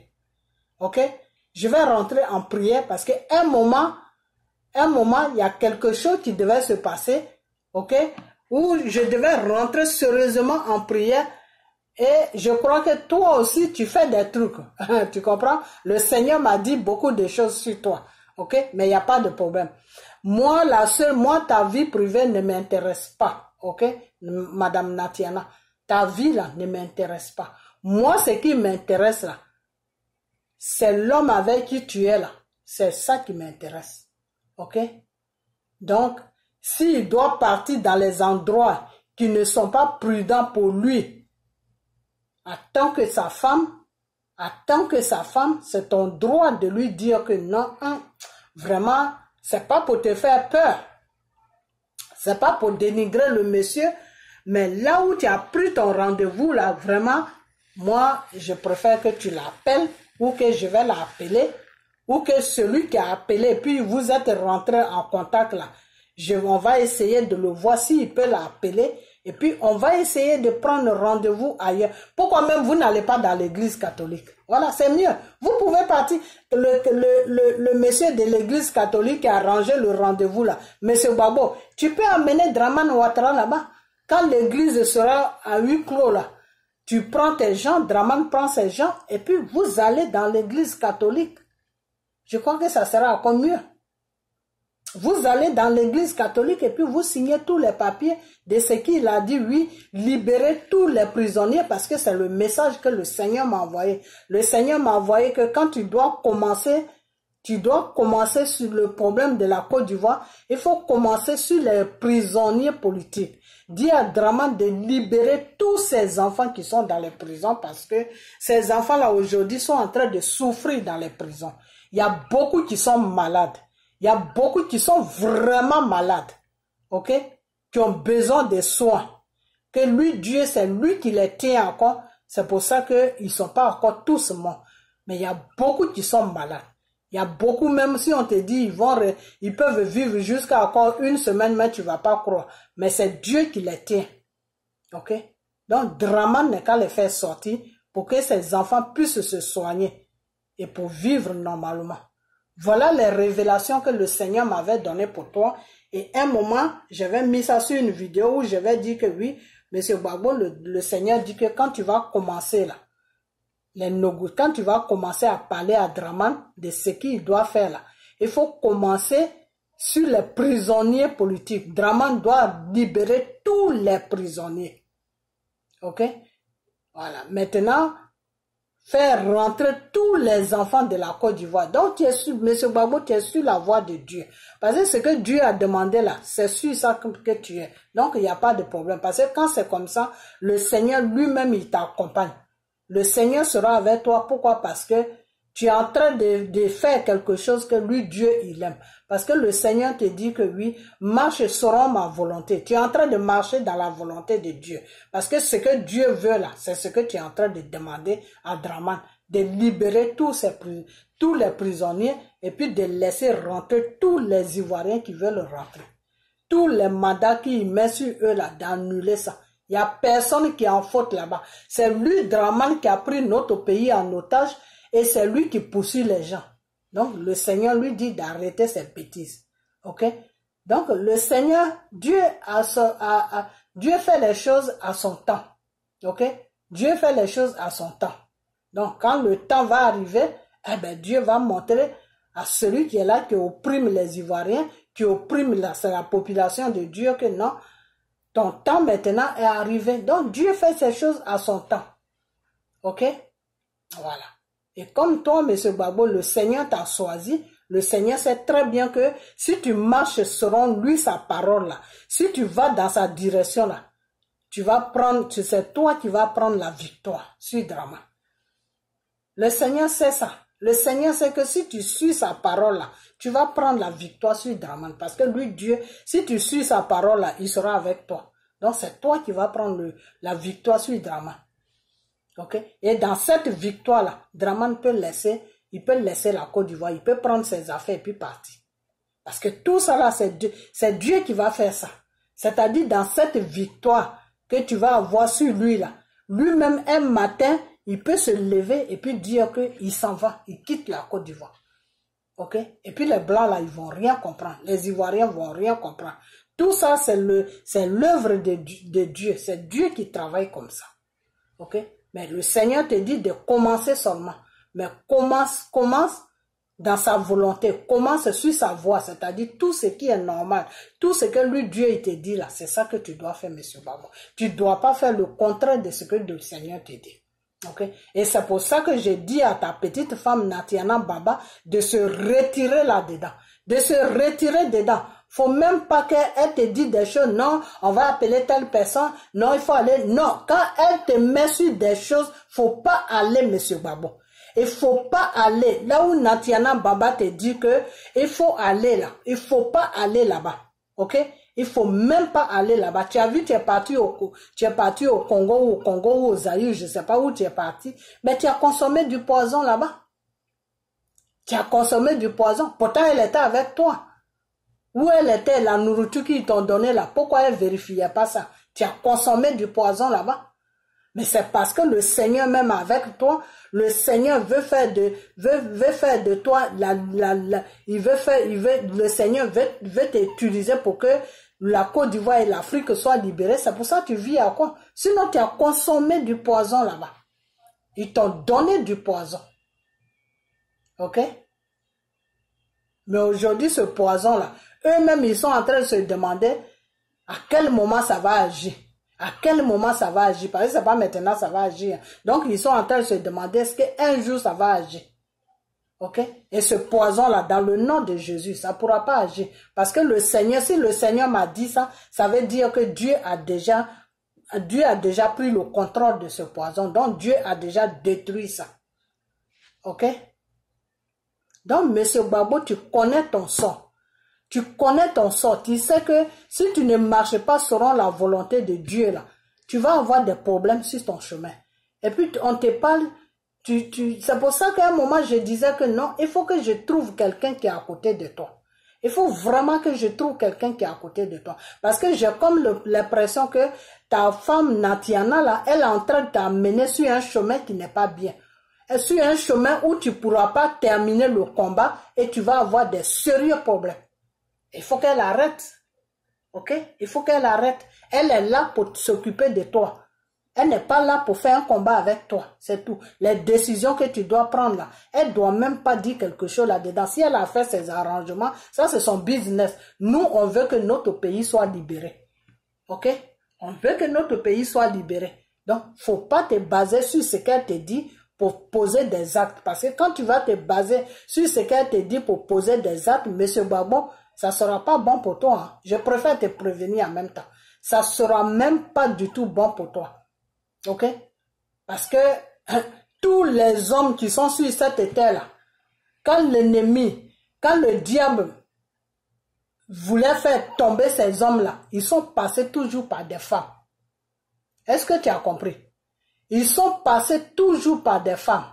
Ok? Je vais rentrer en prière parce qu'à un moment, il y a quelque chose qui devait se passer, ok, où je devais rentrer sérieusement en prière et je crois que toi aussi tu fais des trucs, tu comprends? Le Seigneur m'a dit beaucoup de choses sur toi, ok, mais il n'y a pas de problème. Moi, ta vie privée ne m'intéresse pas, ok, Madame Natiana, ta vie là ne m'intéresse pas. Moi, ce qui m'intéresse là, c'est l'homme avec qui tu es là, c'est ça qui m'intéresse. Ok? Donc, s'il doit partir dans les endroits qui ne sont pas prudents pour lui, attends que sa femme, c'est ton droit de lui dire que non, vraiment, c'est pas pour te faire peur. C'est pas pour dénigrer le monsieur, mais là où tu as pris ton rendez-vous, là, vraiment, moi, je préfère que tu l'appelles ou que je vais l'appeler. Ou que celui qui a appelé, puis vous êtes rentré en contact là, on va essayer de le voir s'il peut l'appeler, et puis on va essayer de prendre rendez-vous ailleurs. Pourquoi même vous n'allez pas dans l'église catholique? Voilà, c'est mieux. Vous pouvez partir, le monsieur de l'église catholique qui a arrangé le rendez-vous là, monsieur Gbagbo, tu peux amener Dramane Ouattara là-bas. Quand l'église sera à huis clos là, tu prends tes gens, Dramane prend ses gens, et puis vous allez dans l'église catholique. Je crois que ça sera encore mieux. Vous allez dans l'église catholique et puis vous signez tous les papiers de ce qu'il a dit, oui, libérer tous les prisonniers parce que c'est le message que le Seigneur m'a envoyé. Le Seigneur m'a envoyé que quand tu dois commencer sur le problème de la Côte d'Ivoire, il faut commencer sur les prisonniers politiques. Dis à Dramane de libérer tous ces enfants qui sont dans les prisons parce que ces enfants-là aujourd'hui sont en train de souffrir dans les prisons. Il y a beaucoup qui sont malades. Il y a beaucoup qui sont vraiment malades. Ok? Qui ont besoin de soins. Que lui, Dieu, c'est lui qui les tient encore. C'est pour ça qu'ils ne sont pas encore tous morts. Mais il y a beaucoup qui sont malades. Il y a beaucoup, même si on te dit, ils peuvent vivre jusqu'à encore une semaine, mais tu ne vas pas croire. Mais c'est Dieu qui les tient. Ok? Donc, Dramane n'est qu'à les faire sortir pour que ces enfants puissent se soigner et pour vivre normalement. Voilà les révélations que le Seigneur m'avait données pour toi. Et un moment, j'avais mis ça sur une vidéo où je vais dire que oui, monsieur Gbagbo, le Seigneur dit que quand tu vas commencer là, quand tu vas commencer à parler à Draman de ce qu'il doit faire là, il faut commencer sur les prisonniers politiques. Draman doit libérer tous les prisonniers. Ok? Voilà. Maintenant, faire rentrer tous les enfants de la Côte d'Ivoire. Donc, M. Gbagbo, tu es sur la voie de Dieu. Parce que ce que Dieu a demandé là, c'est sur ça que tu es. Donc, il n'y a pas de problème. Parce que quand c'est comme ça, le Seigneur lui-même, il t'accompagne. Le Seigneur sera avec toi. Pourquoi? Parce que tu es en train de faire quelque chose que lui, Dieu, il aime. Parce que le Seigneur te dit que oui, marche selon ma volonté. Tu es en train de marcher dans la volonté de Dieu. Parce que ce que Dieu veut là, c'est ce que tu es en train de demander à Draman. De libérer tous les prisonniers et puis de laisser rentrer tous les Ivoiriens qui veulent rentrer. Tous les mandats qu'il met sur eux là, d'annuler ça. Il n'y a personne qui est en faute là-bas. C'est lui, Draman, qui a pris notre pays en otage et c'est lui qui poursuit les gens. Donc, le Seigneur lui dit d'arrêter ses bêtises. Ok? Donc, le Seigneur, Dieu fait les choses à son temps. Ok? Dieu fait les choses à son temps. Donc, quand le temps va arriver, eh ben, Dieu va montrer à celui qui est là, qui opprime les Ivoiriens, qui opprime la population de Dieu, que non, ton temps maintenant est arrivé. Donc, Dieu fait ces choses à son temps. Ok? Voilà. Et comme toi, M. Gbagbo, le Seigneur t'a choisi, le Seigneur sait très bien que si tu marches selon lui, sa parole là, si tu vas dans sa direction là, c'est toi qui vas prendre la victoire sur Draman. Le Seigneur sait ça. Le Seigneur sait que si tu suis sa parole là, tu vas prendre la victoire sur Draman. Parce que lui, Dieu, si tu suis sa parole là, il sera avec toi. Donc c'est toi qui vas prendre la victoire sur Draman. Ok? Et dans cette victoire-là, Draman peut laisser la Côte d'Ivoire, il peut prendre ses affaires et puis partir. Parce que tout ça là, c'est Dieu qui va faire ça. C'est-à-dire dans cette victoire que tu vas avoir sur lui là, lui-même un matin, il peut se lever et puis dire qu'il s'en va, il quitte la Côte d'Ivoire. Ok? Et puis les Blancs là, ils vont rien comprendre. Les Ivoiriens vont rien comprendre. Tout ça, c'est l'œuvre de Dieu. C'est Dieu qui travaille comme ça. Ok? Mais le Seigneur te dit de commencer seulement. Mais commence dans sa volonté. Commence sur sa voie. C'est-à-dire tout ce qui est normal. Tout ce que lui, Dieu, il te dit là. C'est ça que tu dois faire, M. Gbagbo. Tu ne dois pas faire le contraire de ce que le Seigneur te dit. Okay? Et c'est pour ça que j'ai dit à ta petite femme Natiana Baba de se retirer là-dedans. De se retirer dedans. Faut même pas qu'elle te dise des choses, non, on va appeler telle personne, non, il faut aller, non. Quand elle te met sur des choses, faut pas aller, M. Gbagbo. Il faut pas aller là où Natiana Baba te dit que il faut aller là. Il faut pas aller là-bas. Ok? Il faut même pas aller là-bas. Tu as vu, tu es parti au Congo ou au Zaïre, je sais pas où tu es parti, mais tu as consommé du poison là-bas. Tu as consommé du poison. Pourtant, elle était avec toi. Où elle était, la nourriture qu'ils t'ont donnée là, pourquoi elle vérifiait pas ça? Tu as consommé du poison là-bas. Mais c'est parce que le Seigneur même avec toi, le Seigneur veut faire de toi, le Seigneur veut t'utiliser pour que la Côte d'Ivoire et l'Afrique soient libérées. C'est pour ça que tu vis à quoi? Sinon, tu as consommé du poison là-bas. Ils t'ont donné du poison. Ok? Mais aujourd'hui, ce poison-là, eux-mêmes, ils sont en train de se demander à quel moment ça va agir. À quel moment ça va agir. Parce que c'est pas maintenant ça va agir. Donc, ils sont en train de se demander est-ce qu'un jour ça va agir. Ok? Et ce poison-là, dans le nom de Jésus, ça ne pourra pas agir. Parce que le Seigneur, si le Seigneur m'a dit ça, ça veut dire que Dieu a déjà pris le contrôle de ce poison. Donc, Dieu a déjà détruit ça. Ok? Donc, M. Gbagbo, tu connais ton sort. Tu connais ton sort. Tu sais que si tu ne marches pas selon la volonté de Dieu, là, tu vas avoir des problèmes sur ton chemin. Et puis, on te parle, c'est pour ça qu'à un moment, je disais que non, il faut que je trouve quelqu'un qui est à côté de toi. Il faut vraiment que je trouve quelqu'un qui est à côté de toi. Parce que j'ai comme l'impression que ta femme Natiana, là, elle est en train de t'amener sur un chemin qui n'est pas bien. Et sur un chemin où tu ne pourras pas terminer le combat et tu vas avoir des sérieux problèmes. Il faut qu'elle arrête. Ok? Il faut qu'elle arrête. Elle est là pour s'occuper de toi. Elle n'est pas là pour faire un combat avec toi, c'est tout. Les décisions que tu dois prendre là, elle ne doit même pas dire quelque chose là-dedans. Si elle a fait ses arrangements, ça c'est son business. Nous, on veut que notre pays soit libéré. Ok? On veut que notre pays soit libéré. Donc, il ne faut pas te baser sur ce qu'elle te dit pour poser des actes. Parce que quand tu vas te baser sur ce qu'elle te dit pour poser des actes, monsieur Gbagbo, ça ne sera pas bon pour toi. Hein. Je préfère te prévenir en même temps. Ça ne sera même pas du tout bon pour toi. Ok? Parce que tous les hommes qui sont sur cette terre-là, quand l'ennemi, quand le diable voulait faire tomber ces hommes-là, ils sont passés toujours par des femmes. Est-ce que tu as compris? Ils sont passés toujours par des femmes.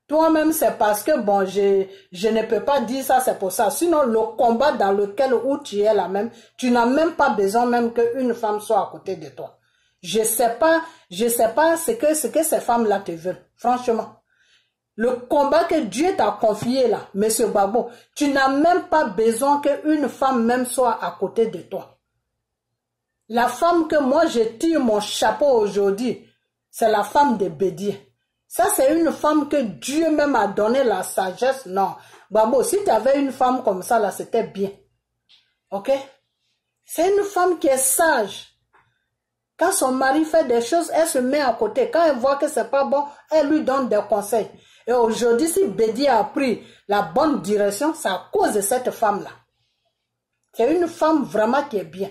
Toi-même, c'est parce que, bon, je ne peux pas dire ça, c'est pour ça. Sinon, le combat dans lequel où tu es là même, tu n'as même pas besoin même qu'une femme soit à côté de toi. Je sais pas ce que ces femmes-là te veulent. Franchement. Le combat que Dieu t'a confié là, monsieur Gbagbo, tu n'as même pas besoin qu'une femme même soit à côté de toi. La femme que moi je tire mon chapeau aujourd'hui, c'est la femme de Bédié. Ça, c'est une femme que Dieu même a donné la sagesse. Non. Gbagbo, si tu avais une femme comme ça, là, c'était bien. Ok? C'est une femme qui est sage. Quand son mari fait des choses, elle se met à côté. Quand elle voit que c'est pas bon, elle lui donne des conseils. Et aujourd'hui, si Bédié a pris la bonne direction, c'est à cause de cette femme-là. C'est une femme vraiment qui est bien.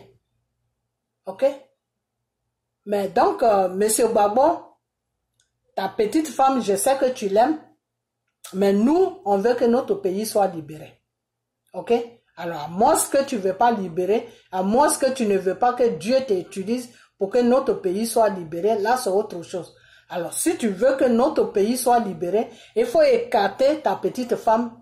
Ok? Mais donc, monsieur Gbagbo, ta petite femme, je sais que tu l'aimes, mais nous, on veut que notre pays soit libéré. Ok? Alors, à moins que tu ne veux pas libérer, à moins que tu ne veux pas que Dieu t'utilise pour que notre pays soit libéré, là, c'est autre chose. Alors, si tu veux que notre pays soit libéré, il faut écarter ta petite femme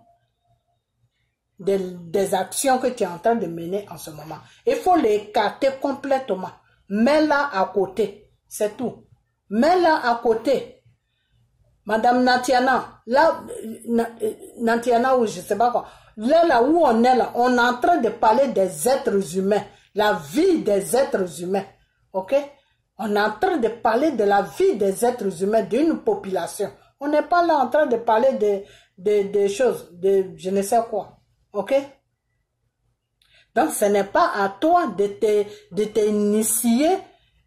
des actions que tu es en train de mener en ce moment. Il faut l'écarter complètement. Mets-la à côté. C'est tout. Mets-la à côté. Madame Natiana, là, Natiana ou je sais pas quoi, là où on est là, on est en train de parler des êtres humains, la vie des êtres humains, ok? On est en train de parler de la vie des êtres humains, d'une population. On n'est pas là en train de parler de choses, de je ne sais quoi, ok? Donc ce n'est pas à toi de t'initier,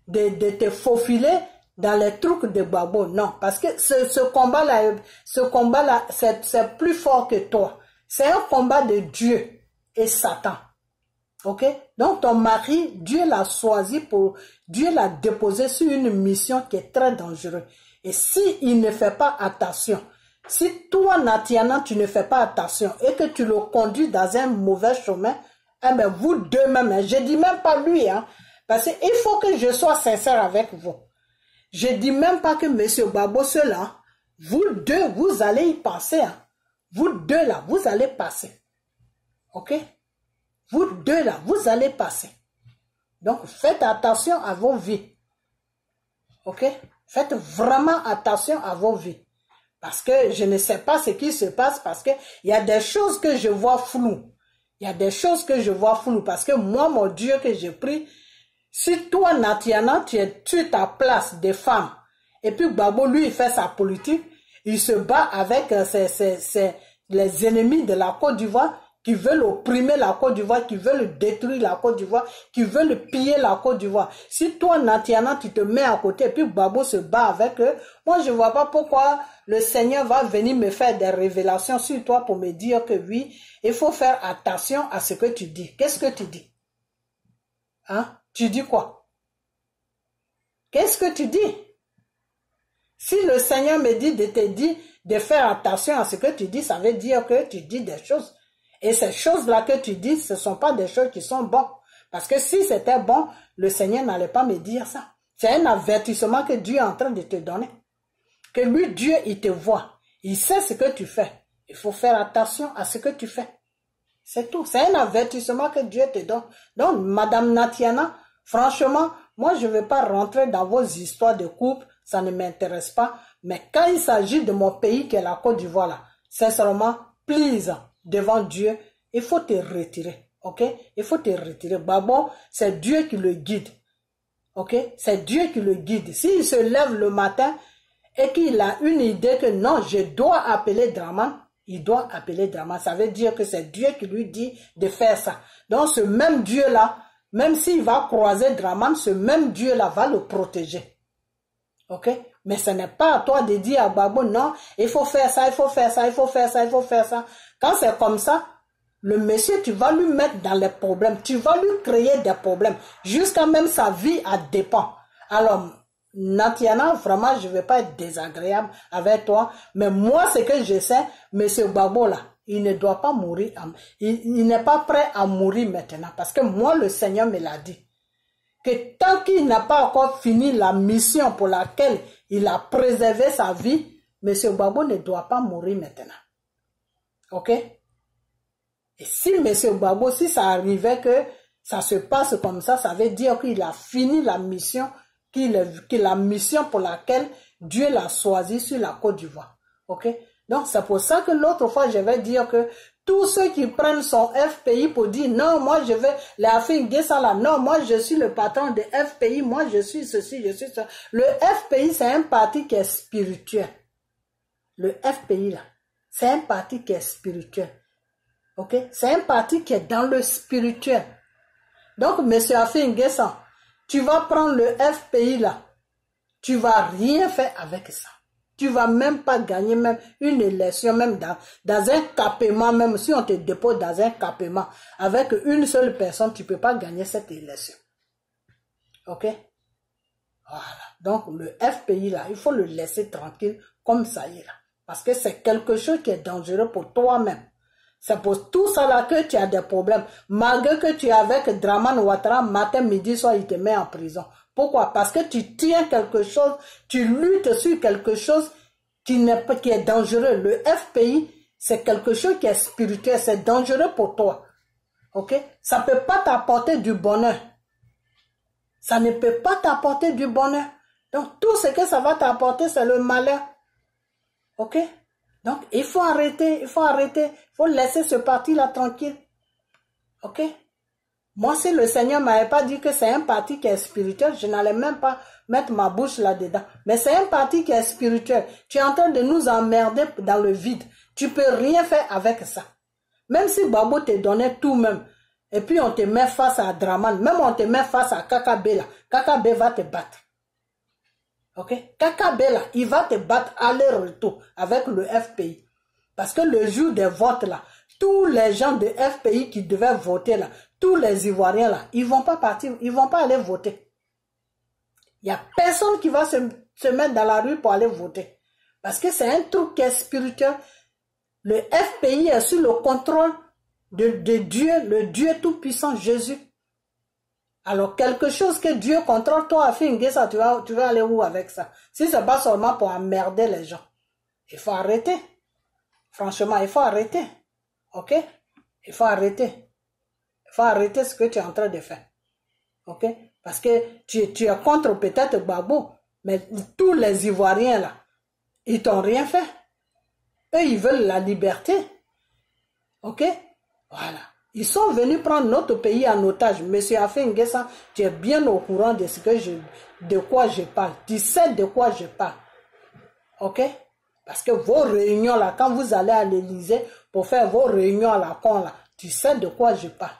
de te faufiler dans les trucs de Gbagbo, non, parce que ce combat-là, c'est plus fort que toi. C'est un combat de Dieu et Satan. Ok? Donc ton mari, Dieu l'a choisi Dieu l'a déposé sur une mission qui est très dangereuse. Et s'il ne fait pas attention, si toi, Natiana, tu ne fais pas attention et que tu le conduis dans un mauvais chemin, eh bien, vous deux même, je dis même pas lui, hein, parce qu'il faut que je sois sincère avec vous. Je dis même pas que monsieur Gbagbo, cela, vous deux, vous allez y passer. Hein. Vous deux là, vous allez passer. Ok? Vous deux là, vous allez passer. Donc, faites attention à vos vies. Ok? Faites vraiment attention à vos vies. Parce que je ne sais pas ce qui se passe, parce que il y a des choses que je vois floues. Il y a des choses que je vois floues. Parce que moi, mon Dieu que j'ai pris, si toi, Natiana, tu es sur ta place des femmes, et puis Gbagbo, lui, il fait sa politique, il se bat avec les ennemis de la Côte d'Ivoire qui veulent opprimer la Côte d'Ivoire, qui veulent détruire la Côte d'Ivoire, qui veulent piller la Côte d'Ivoire. Si toi, Natiana, tu te mets à côté, et puis Gbagbo se bat avec eux, moi, je ne vois pas pourquoi le Seigneur va venir me faire des révélations sur toi pour me dire que oui, il faut faire attention à ce que tu dis. Qu'est-ce que tu dis? Hein? Tu dis quoi? Qu'est-ce que tu dis? Si le Seigneur me dit de te dire de faire attention à ce que tu dis, ça veut dire que tu dis des choses. Et ces choses-là que tu dis, ce ne sont pas des choses qui sont bonnes. Parce que si c'était bon, le Seigneur n'allait pas me dire ça. C'est un avertissement que Dieu est en train de te donner. Que lui, Dieu, il te voit. Il sait ce que tu fais. Il faut faire attention à ce que tu fais. C'est tout. C'est un avertissement que Dieu te donne. Donc, Madame Natiana, franchement, moi, je ne vais pas rentrer dans vos histoires de couple. Ça ne m'intéresse pas. Mais quand il s'agit de mon pays, qui est la Côte d'Ivoire, là, sincèrement, please, devant Dieu, il faut te retirer. Ok? Il faut te retirer. Gbagbo, c'est Dieu qui le guide. Ok? C'est Dieu qui le guide. S'il se lève le matin et qu'il a une idée que non, je dois appeler Draman, il doit appeler Draman. Ça veut dire que c'est Dieu qui lui dit de faire ça. Donc ce même Dieu-là, même s'il va croiser Draman, ce même Dieu-là va le protéger. Ok? Mais ce n'est pas à toi de dire à Gbagbo, non, il faut faire ça, il faut faire ça, il faut faire ça, il faut faire ça. Quand c'est comme ça, le monsieur, tu vas lui mettre dans les problèmes, tu vas lui créer des problèmes, jusqu'à même sa vie à dépend. Alors, Natiana, vraiment, je ne vais pas être désagréable avec toi, mais moi, ce que je sais, monsieur Gbagbo là, il ne doit pas mourir, il n'est pas prêt à mourir maintenant, parce que moi, le Seigneur me l'a dit, que tant qu'il n'a pas encore fini la mission pour laquelle il a préservé sa vie, monsieur Gbagbo ne doit pas mourir maintenant. Ok? Et si M. Gbagbo, si ça arrivait que ça se passe comme ça veut dire qu'il a fini la mission, la mission pour laquelle Dieu l'a choisi sur la Côte d'Ivoire. Ok? Donc c'est pour ça que l'autre fois je vais dire que tous ceux qui prennent son FPI pour dire non, moi je vais la finir ça là, non, moi je suis le patron de FPI, moi je suis ceci, je suis ça. Le FPI c'est un parti qui est spirituel. Le FPI là, c'est un parti qui est spirituel. Ok? C'est un parti qui est dans le spirituel. Donc, M. Afin N'Guessan, tu vas prendre le FPI là, tu vas rien faire avec ça. Tu vas même pas gagner même une élection, même dans un campement, même si on te dépose dans un campement, avec une seule personne, tu peux pas gagner cette élection. Ok? Voilà. Donc, le FPI là, il faut le laisser tranquille comme ça y est là. Parce que c'est quelque chose qui est dangereux pour toi-même. C'est pour tout ça là que tu as des problèmes. Malgré que tu es avec Draman Ouattara, matin, midi, soir, il te met en prison. Pourquoi? Parce que tu tiens quelque chose, tu luttes sur quelque chose qui est dangereux. Le FPI, c'est quelque chose qui est spirituel, c'est dangereux pour toi. Ok? Ça ne peut pas t'apporter du bonheur. Ça ne peut pas t'apporter du bonheur. Donc, tout ce que ça va t'apporter, c'est le malheur. Ok? Donc, il faut arrêter, il faut laisser ce parti-là tranquille. Ok? Moi, si le Seigneur ne m'avait pas dit que c'est un parti qui est spirituel, je n'allais même pas mettre ma bouche là-dedans. Mais c'est un parti qui est spirituel. Tu es en train de nous emmerder dans le vide. Tu peux rien faire avec ça. Même si Gbagbo te donnait tout même, et puis on te met face à Draman, même on te met face à Kakabe là, Kakabe va te battre. Ok? Kakabe là, il va te battre aller-retour avec le FPI. Parce que le jour des votes là, tous les gens de FPI qui devaient voter là, tous les Ivoiriens là, ils vont pas partir, ils vont pas aller voter. Il y a personne qui va se mettre dans la rue pour aller voter. Parce que c'est un truc qui est spirituel. Le FPI est sous le contrôle de Dieu, le Dieu tout-puissant Jésus. Alors, quelque chose que Dieu contrôle, toi, Afin N'Guessan, tu vas aller où avec ça? Si c'est pas seulement pour emmerder les gens. Il faut arrêter. Franchement, il faut arrêter. Ok? Il faut arrêter. Il faut arrêter ce que tu es en train de faire. Ok? Parce que tu es contre peut-être Gbagbo, mais tous les Ivoiriens là, ils t'ont rien fait. Eux, ils veulent la liberté. Ok? Voilà. Ils sont venus prendre notre pays en otage. Monsieur Afin N'Guessan, tu es bien au courant de de quoi je parle. Tu sais de quoi je parle. Ok? Parce que vos réunions là, quand vous allez à l'Élysée pour faire vos réunions à la con là, tu sais de quoi je parle.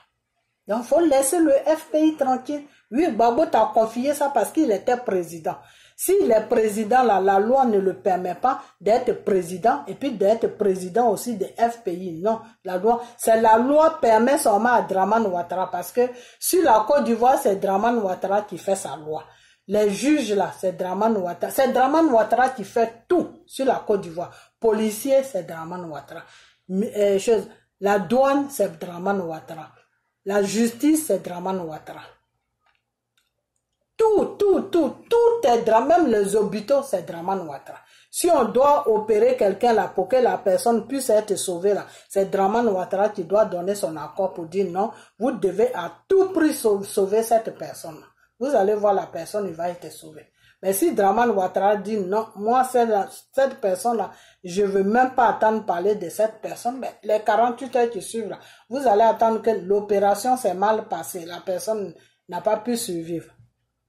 Donc, il faut laisser le FPI tranquille. Oui, Gbagbo t'a confié ça parce qu'il était président. S'il est président, là, la loi ne le permet pas d'être président et puis d'être président aussi de FPI. Non, la loi permet seulement à Draman Ouattara parce que sur la Côte d'Ivoire, c'est Draman Ouattara qui fait sa loi. Les juges là, c'est Draman Ouattara. C'est Draman Ouattara qui fait tout sur la Côte d'Ivoire. Policier, c'est Draman Ouattara. La douane, c'est Draman Ouattara. La justice, c'est Draman Ouattara. Tout est Draman, même les hôpitaux, c'est Draman Ouattara. Si on doit opérer quelqu'un là pour que la personne puisse être sauvée là, c'est Draman Ouattara qui doit donner son accord pour dire non, vous devez à tout prix sauver cette personne. Vous allez voir la personne, il va être sauvé. Mais si Draman Ouattara dit non, moi cette personne là, je ne veux même pas attendre parler de cette personne, mais les 48 heures qui suivent là, vous allez attendre que l'opération s'est mal passée, la personne n'a pas pu survivre.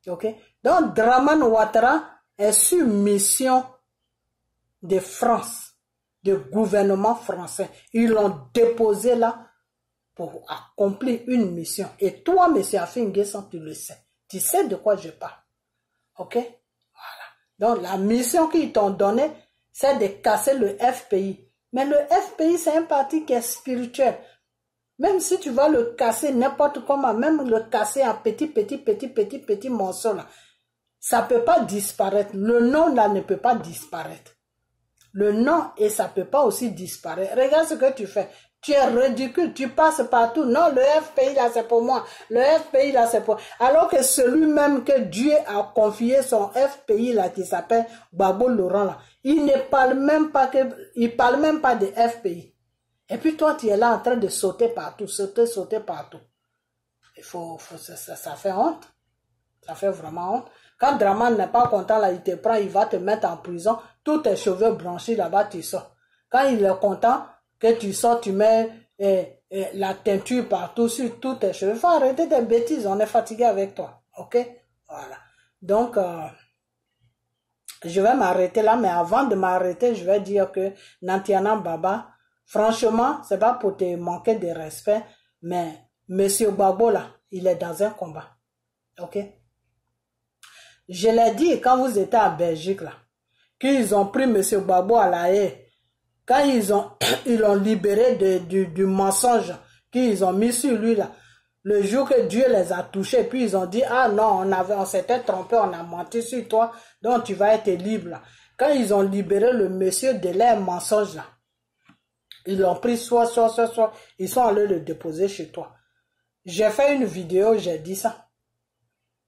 Ok? Donc, Dramane Ouattara est sur mission de France, du gouvernement français. Ils l'ont déposé là pour accomplir une mission. Et toi, M. Afin N'Guessan, tu le sais. Tu sais de quoi je parle. Ok? Voilà. Donc, la mission qu'ils t'ont donnée, c'est de casser le FPI. Mais le FPI, c'est un parti qui est spirituel. Même si tu vas le casser n'importe comment, même le casser en petit morceaux là, ça ne peut pas disparaître. Le nom là ne peut pas disparaître. Le nom et ça ne peut pas aussi disparaître. Regarde ce que tu fais. Tu es ridicule, tu passes partout. Non, le FPI là c'est pour moi. Le FPI là c'est pour... Alors que celui-même que Dieu a confié son FPI là qui s'appelle Gbagbo Laurent là, il ne parle même pas de FPI. Et puis toi, tu es là en train de sauter partout, sauter partout. Ça fait honte. Ça fait vraiment honte. Quand Dramane n'est pas content, là, il te prend, il va te mettre en prison. Tous tes cheveux blanchis, là-bas, tu sors. Quand il est content que tu sors, tu mets la teinture partout sur tous tes cheveux. Il faut arrêter tes bêtises, on est fatigué avec toi. Ok? Voilà. Donc, je vais m'arrêter là, mais avant de m'arrêter, je vais dire que Nantiana Baba, franchement, c'est pas pour te manquer de respect, mais Monsieur Gbagbo là, il est dans un combat. Ok? Je l'ai dit quand vous étiez à Belgique là, qu'ils ont pris Monsieur Gbagbo à la haie, quand ils l'ont libéré du mensonge qu'ils ont mis sur lui là, le jour que Dieu les a touchés, puis ils ont dit, ah non, on s'était trompé, on a menti sur toi, donc tu vas être libre là. Quand ils ont libéré le monsieur de leur mensonge là, ils l'ont pris soit, ils sont allés le déposer chez toi. J'ai fait une vidéo, j'ai dit ça.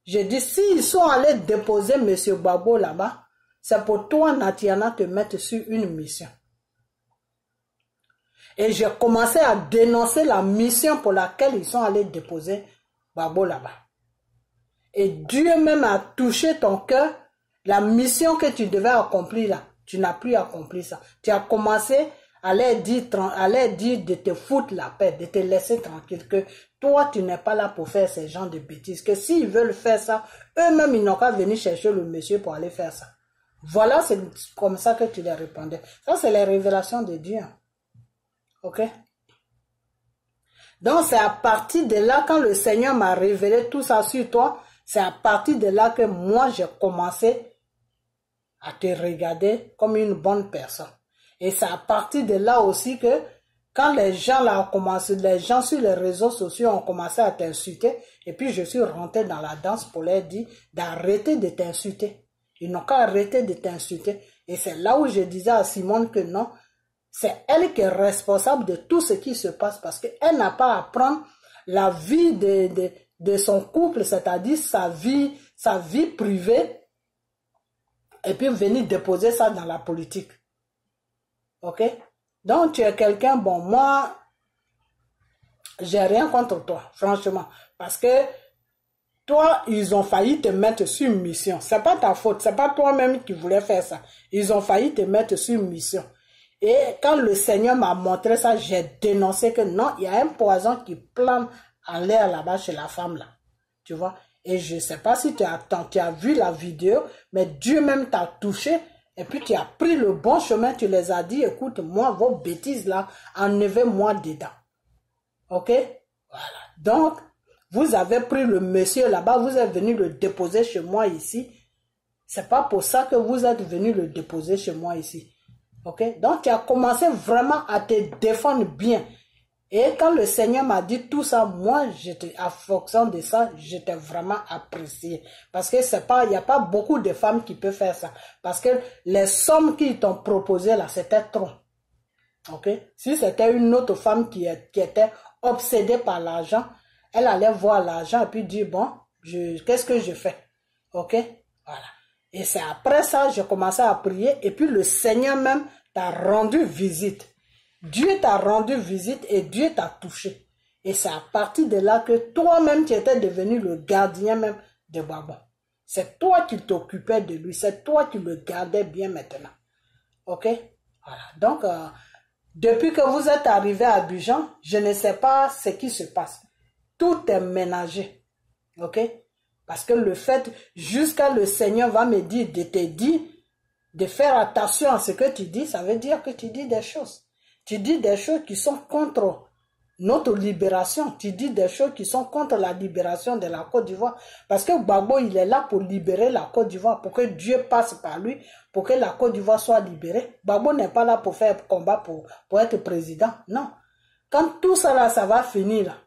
J'ai dit, s'ils sont allés déposer M. Gbagbo là-bas, c'est pour toi, Natiana, te mettre sur une mission. Et j'ai commencé à dénoncer la mission pour laquelle ils sont allés déposer Gbagbo là-bas. Et Dieu même a touché ton cœur, la mission que tu devais accomplir là, tu n'as plus accompli ça. Tu as commencé à leur dire de te foutre la paix, de te laisser tranquille, que toi, tu n'es pas là pour faire ces genres de bêtises, que s'ils veulent faire ça, eux-mêmes, ils n'ont qu'à venir chercher le monsieur pour aller faire ça. Voilà, c'est comme ça que tu leur répondais. Ça, c'est les révélations de Dieu. Ok? Donc, c'est à partir de là, quand le Seigneur m'a révélé tout ça sur toi, c'est à partir de là que moi, j'ai commencé à te regarder comme une bonne personne. Et c'est à partir de là aussi que quand les gens là ont commencé, les gens sur les réseaux sociaux ont commencé à t'insulter, et puis je suis rentré dans la danse pour leur dire d'arrêter de t'insulter. Ils n'ont qu'à arrêter de t'insulter. Et c'est là où je disais à Simone que non, c'est elle qui est responsable de tout ce qui se passe parce qu'elle n'a pas à prendre la vie de son couple, c'est-à-dire sa vie privée, et puis venir déposer ça dans la politique. Ok? Donc tu es quelqu'un, bon, moi, j'ai rien contre toi, franchement. Parce que toi, ils ont failli te mettre sur une mission. C'est pas ta faute, c'est pas toi-même qui voulais faire ça. Ils ont failli te mettre sur une mission. Et quand le Seigneur m'a montré ça, j'ai dénoncé que non, il y a un poison qui plane en l'air là-bas chez la femme là. Tu vois? Et je sais pas si tu as vu la vidéo, mais Dieu même t'a touché. Et puis tu as pris le bon chemin, tu les as dit, écoute, moi, vos bêtises là, enlevez-moi dedans. Ok? Voilà. Donc, vous avez pris le monsieur là-bas, vous êtes venu le déposer chez moi ici. C'est pas pour ça que vous êtes venu le déposer chez moi ici. Ok? Donc, tu as commencé vraiment à te défendre bien. Et quand le Seigneur m'a dit tout ça, moi, à fonction de ça, j'étais vraiment apprécié. Parce que il n'y a pas beaucoup de femmes qui peuvent faire ça. Parce que les sommes qu'ils t'ont proposées là, c'était trop. Ok? Si c'était une autre femme qui était obsédée par l'argent, elle allait voir l'argent et puis dire, bon, qu'est-ce que je fais? Ok? Voilà. Et c'est après ça, j'ai commencé à prier et puis le Seigneur même t'a rendu visite. Dieu t'a rendu visite et Dieu t'a touché. Et c'est à partir de là que toi-même, tu étais devenu le gardien même de Gbagbo. C'est toi qui t'occupais de lui. C'est toi qui le gardais bien maintenant. Ok? Voilà. Donc, depuis que vous êtes arrivé à Abidjan, je ne sais pas ce qui se passe. Tout est ménagé. Ok? Parce que le fait, jusqu'à le Seigneur va me dire de te dire, de faire attention à ce que tu dis, ça veut dire que tu dis des choses. Tu dis des choses qui sont contre notre libération. Tu dis des choses qui sont contre la libération de la Côte d'Ivoire. Parce que Gbagbo, il est là pour libérer la Côte d'Ivoire, pour que Dieu passe par lui, pour que la Côte d'Ivoire soit libérée. Gbagbo n'est pas là pour faire combat pour être président. Non. Quand tout ça là, ça va finir là.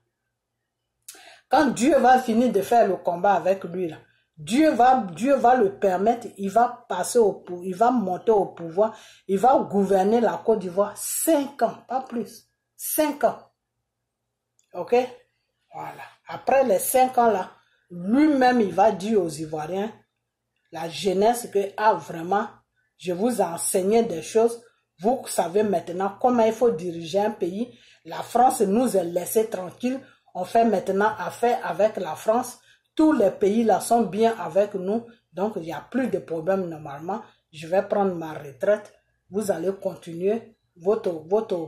Quand Dieu va finir de faire le combat avec lui là, Dieu va le permettre, il va passer il va monter au pouvoir, il va gouverner la Côte d'Ivoire 5 ans, pas plus. 5 ans. Ok? Voilà. Après les 5 ans là, lui-même il va dire aux Ivoiriens, la jeunesse que, vraiment, je vous ai enseigné des choses, vous savez maintenant comment il faut diriger un pays. La France nous a laissé tranquilles, on fait maintenant affaire avec la France. Tous les pays là sont bien avec nous, donc il n'y a plus de problème normalement. Je vais prendre ma retraite, vous allez continuer votre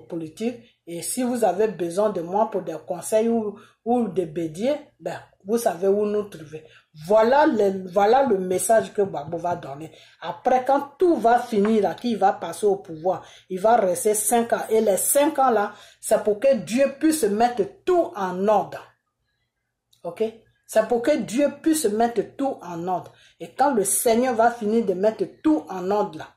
politique, et si vous avez besoin de moi pour des conseils ou des bédiers, ben, vous savez où nous trouver. Voilà le message que Gbagbo va donner. Après, quand tout va finir là, qu'il va passer au pouvoir, il va rester 5 ans, et les 5 ans là, c'est pour que Dieu puisse mettre tout en ordre. Ok? C'est pour que Dieu puisse mettre tout en ordre. Et quand le Seigneur va finir de mettre tout en ordre là,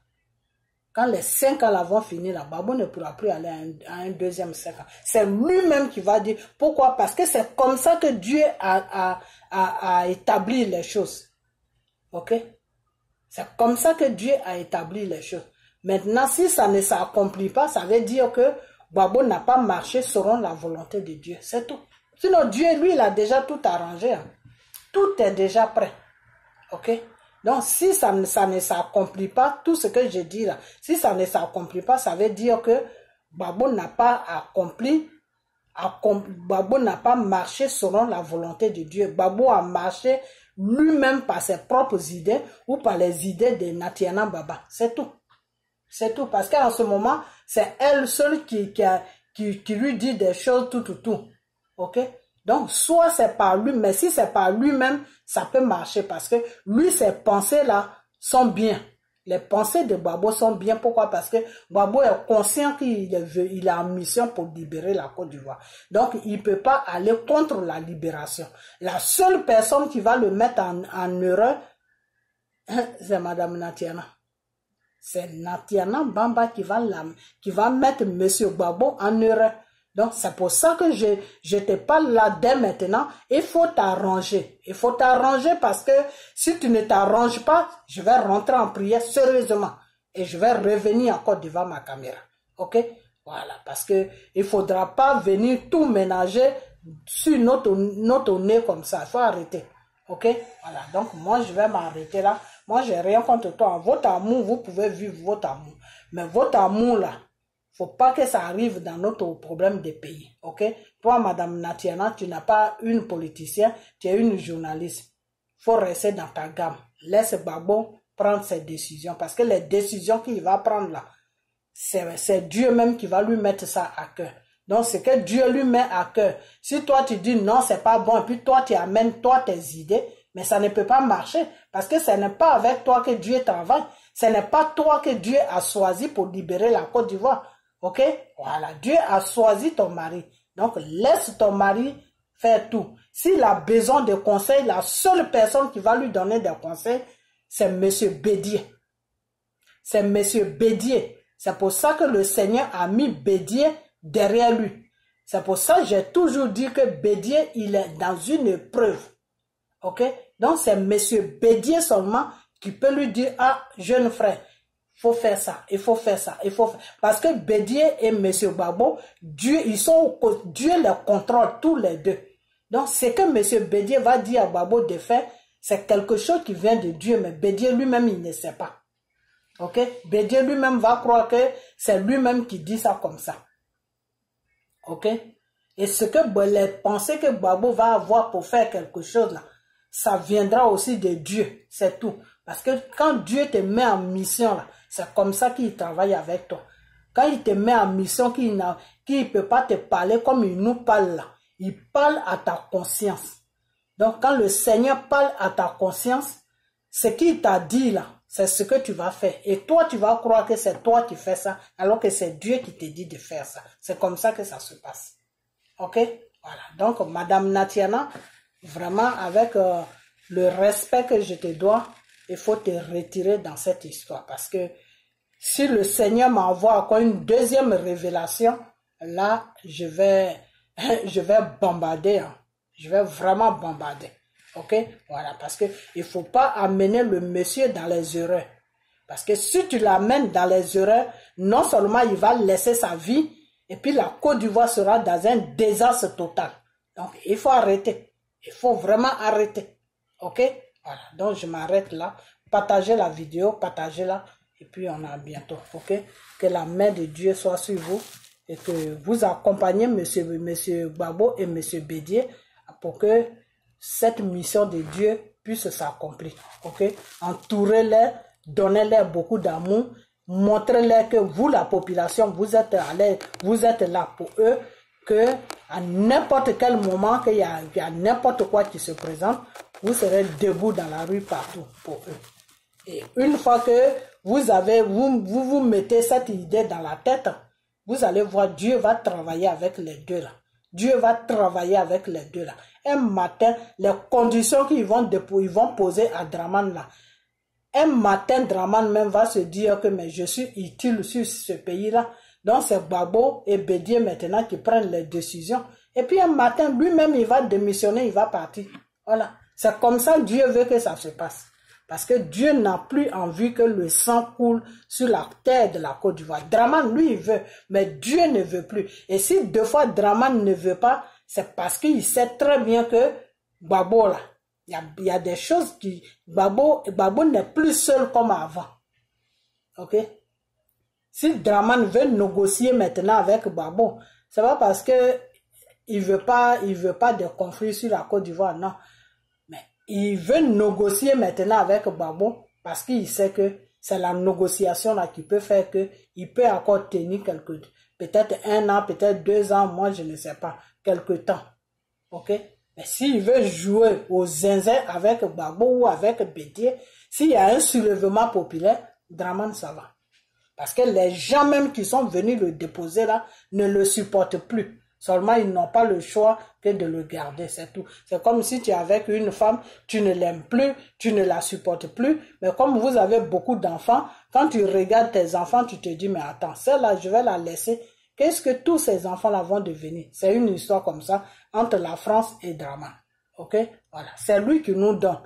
quand les 5 ans là vont finir là, Gbagbo ne pourra plus aller à un deuxième 5 ans. C'est lui-même qui va dire. Pourquoi? Parce que c'est comme ça que Dieu a établi les choses. Ok? C'est comme ça que Dieu a établi les choses. Maintenant, si ça ne s'accomplit pas, ça veut dire que Gbagbo n'a pas marché selon la volonté de Dieu. C'est tout. Sinon, Dieu, lui, il a déjà tout arrangé. Hein. Tout est déjà prêt. Ok? Donc, si ça ne s'accomplit pas, tout ce que je dis là, si ça ne s'accomplit pas, ça veut dire que Gbagbo n'a pas accompli, Gbagbo n'a pas marché selon la volonté de Dieu. Gbagbo a marché lui-même par ses propres idées ou par les idées de Natiana Baba. C'est tout. C'est tout. Parce qu'en ce moment, c'est elle seule qui lui dit des choses tout. Ok? Donc, soit c'est par lui, mais si c'est par lui-même, ça peut marcher parce que lui, ses pensées-là sont bien. Les pensées de Gbagbo sont bien. Pourquoi? Parce que Gbagbo est conscient qu'il a en mission pour libérer la Côte d'Ivoire. Donc, il ne peut pas aller contre la libération. La seule personne qui va le mettre en erreur, c'est Madame Natiana. C'est Natiana Bamba qui va mettre M. Gbagbo en erreur. Donc, c'est pour ça que je te parle là dès maintenant. Il faut t'arranger. Il faut t'arranger parce que si tu ne t'arranges pas, je vais rentrer en prière sérieusement. Et je vais revenir encore devant ma caméra. Ok? Voilà. Parce que il faudra pas venir tout ménager sur notre nez comme ça. Il faut arrêter. Ok? Voilà. Donc, moi, je vais m'arrêter là. Moi, j'ai rien contre toi. Votre amour, vous pouvez vivre votre amour. Mais votre amour là, faut pas que ça arrive dans notre problème de pays, ok? Toi, Madame Natiana, tu n'as pas une politicienne, tu es une journaliste. Faut rester dans ta gamme. Laisse Gbagbo prendre ses décisions, parce que les décisions qu'il va prendre là, c'est Dieu même qui va lui mettre ça à cœur. Donc, c'est que Dieu lui met à cœur. Si toi, tu dis non, c'est pas bon, et puis toi, tu amènes tes idées, mais ça ne peut pas marcher, parce que ce n'est pas avec toi que Dieu travaille. Ce n'est pas toi que Dieu a choisi pour libérer la Côte d'Ivoire. Ok? Voilà. Dieu a choisi ton mari. Donc, laisse ton mari faire tout. S'il a besoin de conseils, la seule personne qui va lui donner des conseils, c'est Monsieur Bédier. C'est Monsieur Bédier. C'est pour ça que le Seigneur a mis Bédier derrière lui. C'est pour ça que j'ai toujours dit que Bédier, il est dans une épreuve. Ok? Donc, c'est Monsieur Bédier seulement qui peut lui dire, ah, jeune frère, il faut faire ça, il faut faire ça, il faut faire. Parce que Bédier et M. Gbagbo, Dieu les contrôle tous les deux. Donc, ce que M. Bédier va dire à Gbagbo de faire, c'est quelque chose qui vient de Dieu, mais Bédier lui-même, il ne sait pas. Ok? Bédier lui-même va croire que c'est lui-même qui dit ça comme ça. Ok? Et ce que les pensées que Gbagbo va avoir pour faire quelque chose là, ça viendra aussi de Dieu, c'est tout. Parce que quand Dieu te met en mission là, c'est comme ça qu'il travaille avec toi. Quand il te met en mission, qu'il ne peut pas te parler comme il nous parle là. Il parle à ta conscience. Donc, quand le Seigneur parle à ta conscience, ce qu'il t'a dit là, c'est ce que tu vas faire. Et toi, tu vas croire que c'est toi qui fais ça, alors que c'est Dieu qui te dit de faire ça. C'est comme ça que ça se passe. Ok? Voilà. Donc, Madame Natiana, vraiment, avec le respect que je te dois, il faut te retirer dans cette histoire. Parce que si le Seigneur m'envoie encore une deuxième révélation, là, je vais bombarder. Hein. Je vais vraiment bombarder. Ok? Voilà. Parce que il faut pas amener le monsieur dans les erreurs. Parce que si tu l'amènes dans les erreurs, non seulement il va laisser sa vie, et puis la Côte d'Ivoire sera dans un désastre total. Donc, il faut arrêter. Il faut vraiment arrêter. Ok? Voilà. Donc, je m'arrête là. Partagez la vidéo, partagez-la. Et puis, on a bientôt. Ok? Que la main de Dieu soit sur vous. Et que vous accompagnez monsieur Gbagbo et monsieur Bédié pour que cette mission de Dieu puisse s'accomplir. Ok? Entourez-les, donnez-leur beaucoup d'amour. Montrez-leur que vous, la population, vous êtes là pour eux, que à n'importe quel moment, qu'il y a n'importe quoi qui se présente, vous serez debout dans la rue partout pour eux. Et une fois que vous mettez cette idée dans la tête, vous allez voir, Dieu va travailler avec les deux là. Dieu va travailler avec les deux là. Un matin, les conditions qu'ils vont poser à Draman là, un matin, Draman même va se dire que mais je suis utile sur ce pays-là. Donc c'est Gbagbo et Bédié maintenant qui prennent les décisions. Et puis un matin, lui-même, il va démissionner, il va partir. Voilà. C'est comme ça Dieu veut que ça se passe. Parce que Dieu n'a plus envie que le sang coule sur la terre de la Côte d'Ivoire. Draman, lui, il veut, mais Dieu ne veut plus. Et si deux fois Draman ne veut pas, c'est parce qu'il sait très bien que Gbagbo là, il y a des choses qui... Gbagbo n'est plus seul comme avant. Ok? Si Draman veut négocier maintenant avec Gbagbo, c'est pas parce que il veut pas de conflit sur la Côte d'Ivoire, non. Mais il veut négocier maintenant avec Gbagbo parce qu'il sait que c'est la négociation là qui peut faire que il peut encore tenir peut-être 1 an, peut-être 2 ans, moi je ne sais pas, quelque temps. Ok? Mais s'il veut jouer aux zinzin avec Gbagbo ou avec Bédié, s'il y a un soulèvement populaire, Draman ça va. Parce que les gens même qui sont venus le déposer là ne le supportent plus. Seulement ils n'ont pas le choix que de le garder, c'est tout. C'est comme si tu es avec une femme, tu ne l'aimes plus, tu ne la supportes plus. Mais comme vous avez beaucoup d'enfants, quand tu regardes tes enfants, tu te dis mais attends, celle-là je vais la laisser. Qu'est-ce que tous ces enfants-là vont devenir? C'est une histoire comme ça entre la France et Draman. Ok? Voilà. C'est lui qui nous donne.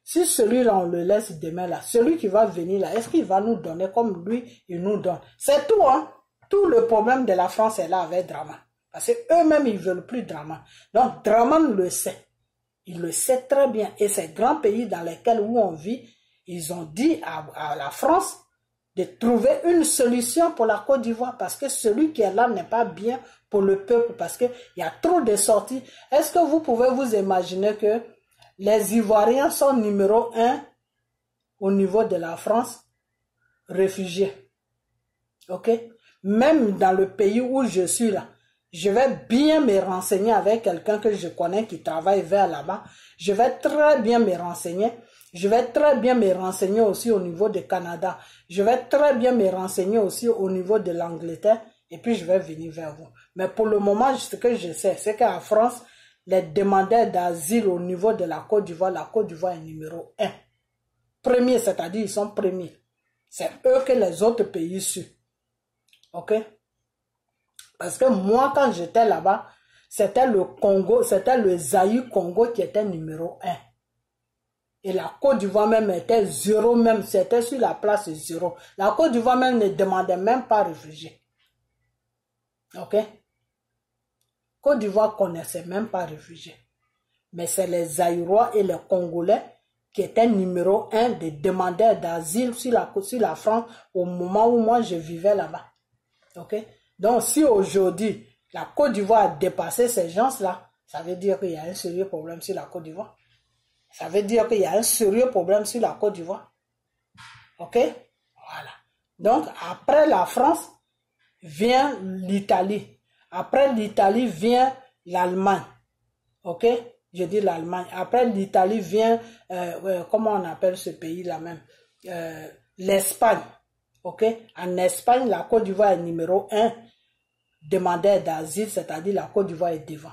Si celui-là, on le laisse demain là, celui qui va venir là, est-ce qu'il va nous donner comme lui, il nous donne? C'est tout, hein? Tout le problème de la France est là avec Draman. Parce qu'eux-mêmes, ils ne veulent plus Draman. Donc, Draman le sait. Il le sait très bien. Et ces grands pays dans lesquels où on vit, ils ont dit à la France de trouver une solution pour la Côte d'Ivoire parce que celui qui est là n'est pas bien pour le peuple parce qu'il y a trop de sorties. Est-ce que vous pouvez vous imaginer que les Ivoiriens sont numéro 1 au niveau de la France, réfugiés? Ok? Même dans le pays où je suis là, je vais bien me renseigner avec quelqu'un que je connais qui travaille vers là-bas. Je vais très bien me renseigner. Je vais très bien me renseigner aussi au niveau du Canada. Je vais très bien me renseigner aussi au niveau de l'Angleterre. Et puis, je vais venir vers vous. Mais pour le moment, ce que je sais, c'est qu'en France, les demandeurs d'asile au niveau de la Côte d'Ivoire est numéro 1. Premier, c'est-à-dire ils sont premiers. C'est eux que les autres pays suivent. Ok? Parce que moi, quand j'étais là-bas, c'était le Congo, c'était le Zaïre Congo qui était numéro 1. Et la Côte d'Ivoire même était 0 même, c'était sur la place 0. La Côte d'Ivoire même ne demandait même pas réfugiés. Ok? Côte d'Ivoire connaissait même pas réfugiés. Mais c'est les Zaïrois et les Congolais qui étaient numéro 1 des demandeurs d'asile sur la France au moment où moi je vivais là-bas. Ok? Donc si aujourd'hui la Côte d'Ivoire a dépassé ces gens-là, ça veut dire qu'il y a un sérieux problème sur la Côte d'Ivoire. Ça veut dire qu'il y a un sérieux problème sur la Côte d'Ivoire. Ok? Voilà. Donc, après la France, vient l'Italie. Après l'Italie, vient l'Allemagne. Ok? Je dis l'Allemagne. Après, l'Italie vient, comment on appelle ce pays-là même? L'Espagne. Ok? En Espagne, la Côte d'Ivoire est numéro 1 demandeur d'asile, c'est-à-dire la Côte d'Ivoire est devant.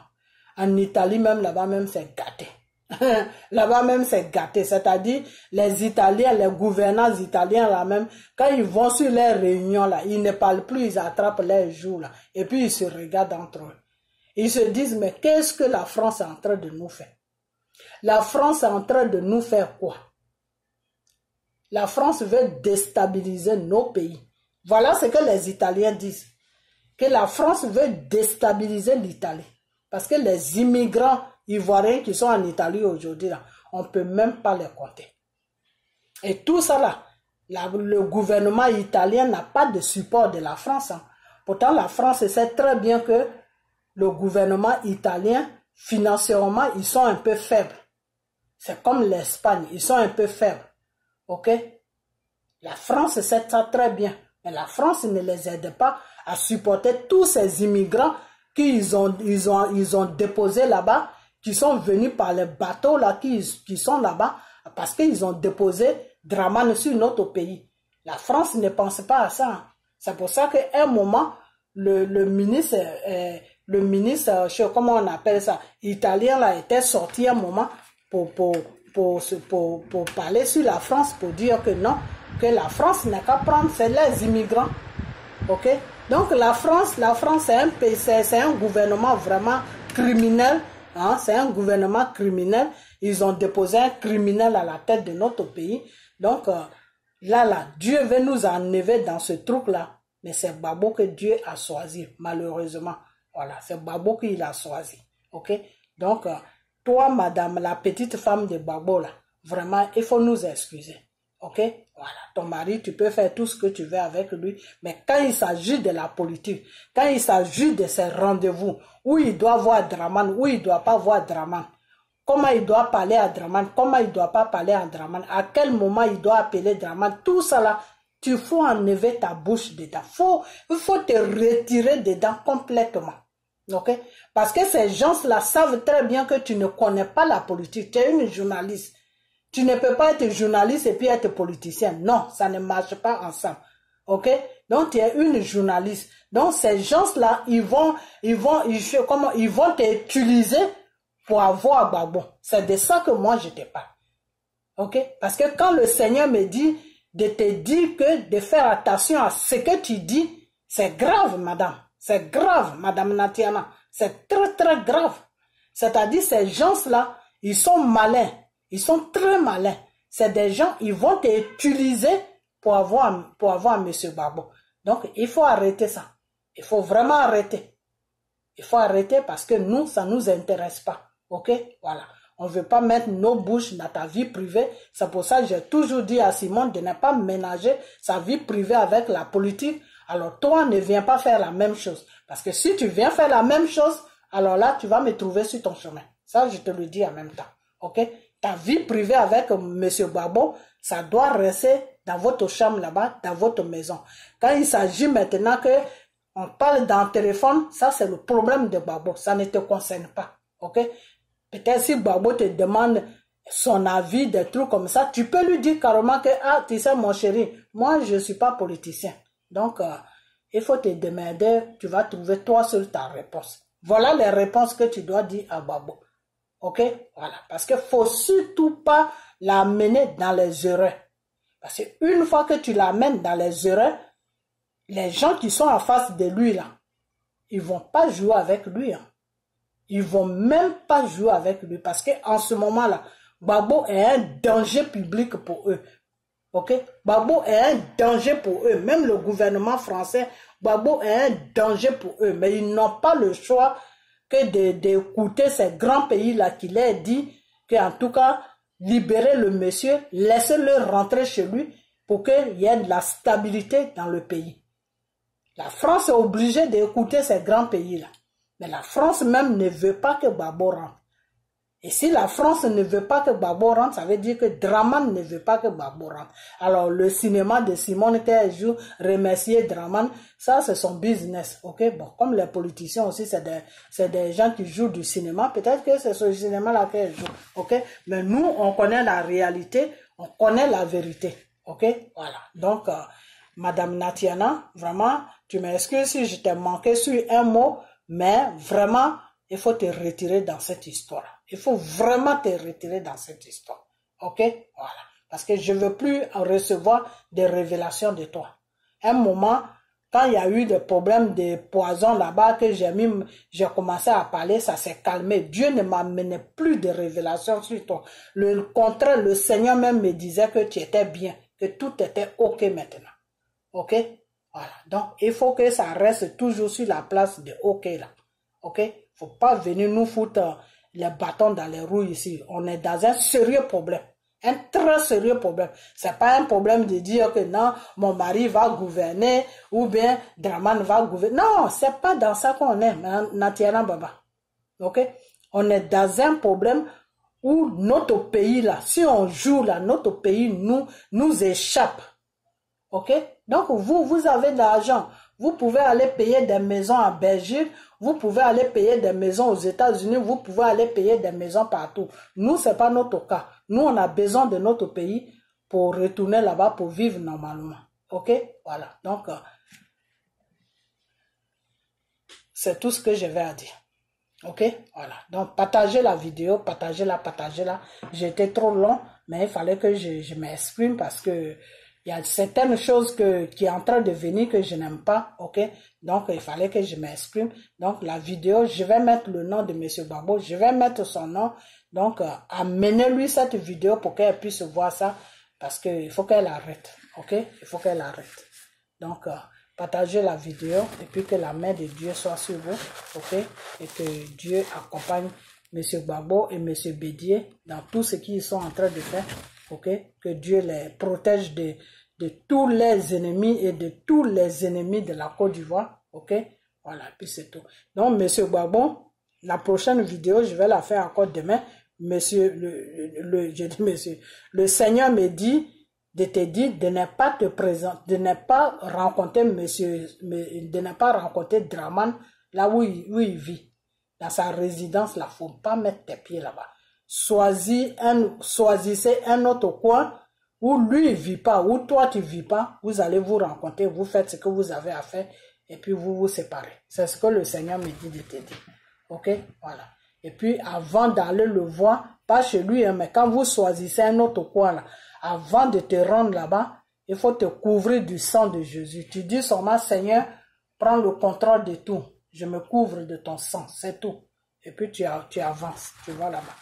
En Italie, même là-bas, même c'est gâté. Là-bas même c'est gâté, c'est-à-dire les Italiens, les gouvernants italiens là même, quand ils vont sur les réunions là, ils ne parlent plus, ils attrapent les joues là, et puis ils se regardent entre eux. Ils se disent, mais qu'est-ce que la France est en train de nous faire? La France est en train de nous faire quoi? La France veut déstabiliser nos pays. Voilà ce que les Italiens disent, que la France veut déstabiliser l'Italie, parce que les immigrants ivoiriens qui sont en Italie aujourd'hui, là, on ne peut même pas les compter. Et tout ça là, le gouvernement italien n'a pas de support de la France. Hein. Pourtant, la France sait très bien que le gouvernement italien, financièrement, ils sont un peu faibles. C'est comme l'Espagne, ils sont un peu faibles. Ok? La France sait ça très bien. Mais la France ne les aide pas à supporter tous ces immigrants qu'ils ont déposés là-bas, qui sont venus par les bateaux là, qui sont là-bas, parce qu'ils ont déposé Dramane sur notre pays. La France ne pense pas à ça. C'est pour ça qu'à un moment, le ministre, comment on appelle ça, italien là, était sorti un moment pour parler sur la France, pour dire que non, que la France n'a qu'à prendre, c'est les immigrants. Ok? Donc la France c'est un pays, c'est un gouvernement vraiment criminel. Hein, c'est un gouvernement criminel. Ils ont déposé un criminel à la tête de notre pays. Donc, là, Dieu veut nous enlever dans ce truc-là. Mais c'est Gbagbo que Dieu a choisi, malheureusement. Voilà, c'est Gbagbo qu'il a choisi. Ok? Donc, toi, madame, la petite femme de Gbagbo, là, vraiment, il faut nous excuser. Ok? Voilà, ton mari, tu peux faire tout ce que tu veux avec lui, mais quand il s'agit de la politique, quand il s'agit de ces rendez-vous, où il doit voir Dramane, où il ne doit pas voir Dramane, comment il doit parler à Dramane, comment il ne doit pas parler à Dramane, à quel moment il doit appeler Dramane, tout ça là, tu faut enlever ta bouche dedans. Il faut te retirer dedans complètement. Ok? Parce que ces gens-là savent très bien que tu ne connais pas la politique, tu es une journaliste. Tu ne peux pas être journaliste et puis être politicien. Non, ça ne marche pas ensemble. Ok? Donc, tu es une journaliste. Donc, ces gens-là, ils vont t'utiliser pour avoir Gbagbo. C'est de ça que moi, je te parle. Ok? Parce que quand le Seigneur me dit de te dire que de faire attention à ce que tu dis, c'est grave, madame. C'est grave, madame Natiana. C'est très, très grave. C'est-à-dire, ces gens-là, ils sont malins. Ils sont très malins. C'est des gens, ils vont t'utiliser pour avoir M. Gbagbo. Donc, il faut arrêter ça. Il faut vraiment arrêter. Il faut arrêter parce que nous, ça ne nous intéresse pas. Ok? Voilà. On ne veut pas mettre nos bouches dans ta vie privée. C'est pour ça que j'ai toujours dit à Simon de ne pas ménager sa vie privée avec la politique. Alors, toi, ne viens pas faire la même chose. Parce que si tu viens faire la même chose, alors là, tu vas me trouver sur ton chemin. Ça, je te le dis en même temps. Ok? Ta vie privée avec M. Gbagbo, ça doit rester dans votre chambre là-bas, dans votre maison. Quand il s'agit maintenant que on parle dans le téléphone, ça c'est le problème de Gbagbo. Ça ne te concerne pas. Ok? Peut-être si Gbagbo te demande son avis, des trucs comme ça, tu peux lui dire carrément que, ah, tu sais mon chéri, moi je ne suis pas politicien. Donc, il faut te demander, tu vas trouver toi seul ta réponse. Voilà les réponses que tu dois dire à Gbagbo. Ok? Voilà. Parce qu'il ne faut surtout pas l'amener dans les erreurs. Parce qu'une fois que tu l'amènes dans les erreurs, les gens qui sont en face de lui, là, ils ne vont pas jouer avec lui. Hein. Ils ne vont même pas jouer avec lui. Parce qu'en ce moment-là, Gbagbo est un danger public pour eux. Ok? Gbagbo est un danger pour eux. Même le gouvernement français, Gbagbo est un danger pour eux. Mais ils n'ont pas le choix que d'écouter ces grands pays-là qui leur dit qu'en tout cas, libérez le monsieur, laissez-le rentrer chez lui pour qu'il y ait de la stabilité dans le pays. La France est obligée d'écouter ces grands pays-là. Mais la France même ne veut pas que Gbagbo rentre. Et si la France ne veut pas que Gbagbo rentre, ça veut dire que Dramane ne veut pas que Gbagbo rentre. Alors, le cinéma de Simone Kejo, remercier Dramane, ça c'est son business, ok? Bon, comme les politiciens aussi, c'est des gens qui jouent du cinéma, peut-être que c'est ce cinéma-là qu'elle joue, ok? Mais nous, on connaît la réalité, on connaît la vérité, ok? Voilà. Donc, Madame Natiana, vraiment, tu m'excuses si je t'ai manqué sur un mot, mais vraiment, il faut te retirer dans cette histoire. Il faut vraiment te retirer dans cette histoire. Ok? Voilà. Parce que je ne veux plus recevoir des révélations de toi. Un moment, quand il y a eu des problèmes de poison là-bas, que j'ai commencé à parler, ça s'est calmé. Dieu ne m'amenait plus de révélations sur toi. Le contraire, le Seigneur même me disait que tu étais bien, que tout était ok maintenant. Ok? Voilà. Donc, il faut que ça reste toujours sur la place de ok là. Ok? Faut pas venir nous foutre les bâtons dans les roues ici. On est dans un sérieux problème. Un très sérieux problème. C'est pas un problème de dire que non, mon mari va gouverner ou bien Dramane va gouverner. Non, c'est pas dans ça qu'on est, Natiana Baba. Ok? On est dans un problème où notre pays là, si on joue là, notre pays nous échappe. Ok? Donc vous avez de l'argent. Vous pouvez aller payer des maisons en Belgique, vous pouvez aller payer des maisons aux États-Unis, vous pouvez aller payer des maisons partout. Nous, ce n'est pas notre cas. Nous, on a besoin de notre pays pour retourner là-bas pour vivre normalement. Ok? Voilà. Donc, c'est tout ce que je vais à dire. Ok? Voilà. Donc, partagez la vidéo, partagez-la. J'ai été trop long, mais il fallait que je m'exprime parce que il y a certaines choses qui est en train de venir que je n'aime pas, ok? Donc, il fallait que je m'exprime. Donc, la vidéo, je vais mettre le nom de M. Gbagbo, je vais mettre son nom. Donc, amenez-lui cette vidéo pour qu'elle puisse voir ça, parce qu'il faut qu'elle arrête, ok? Il faut qu'elle arrête. Donc, partagez la vidéo et puis que la main de Dieu soit sur vous, ok? Et que Dieu accompagne M. Gbagbo et M. Bédié dans tout ce qu'ils sont en train de faire. Ok, que Dieu les protège de tous les ennemis et de tous les ennemis de la Côte d'Ivoire. Ok, voilà, puis c'est tout. Donc, monsieur Gbagbo, la prochaine vidéo, je vais la faire encore demain. Monsieur, je dis monsieur, le Seigneur me dit de te dire de ne pas te présenter, de ne pas rencontrer de ne pas rencontrer Dramane là où il vit, dans sa résidence là. Faut pas mettre tes pieds là-bas. Choisissez un autre coin où lui ne vit pas, où toi tu ne vis pas, vous allez vous rencontrer, vous faites ce que vous avez à faire et puis vous vous séparez. C'est ce que le Seigneur me dit de te dire. Ok? Voilà. Et puis avant d'aller le voir, pas chez lui, hein, mais quand vous choisissez un autre coin là, avant de te rendre là-bas, il faut te couvrir du sang de Jésus. Tu dis seulement, Seigneur, prends le contrôle de tout. Je me couvre de ton sang, c'est tout. Et puis tu avances, tu vas là-bas.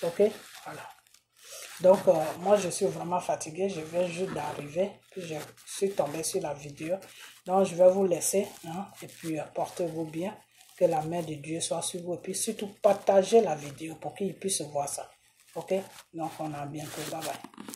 Ok, voilà. Donc, moi, je suis vraiment fatigué. Je viens juste d'arriver. Puis, je suis tombé sur la vidéo. Donc, je vais vous laisser. Hein, et puis, portez-vous bien. Que la main de Dieu soit sur vous. Et puis, surtout, partagez la vidéo pour qu'ils puissent voir ça. Ok, donc, on a bientôt. Bye bye.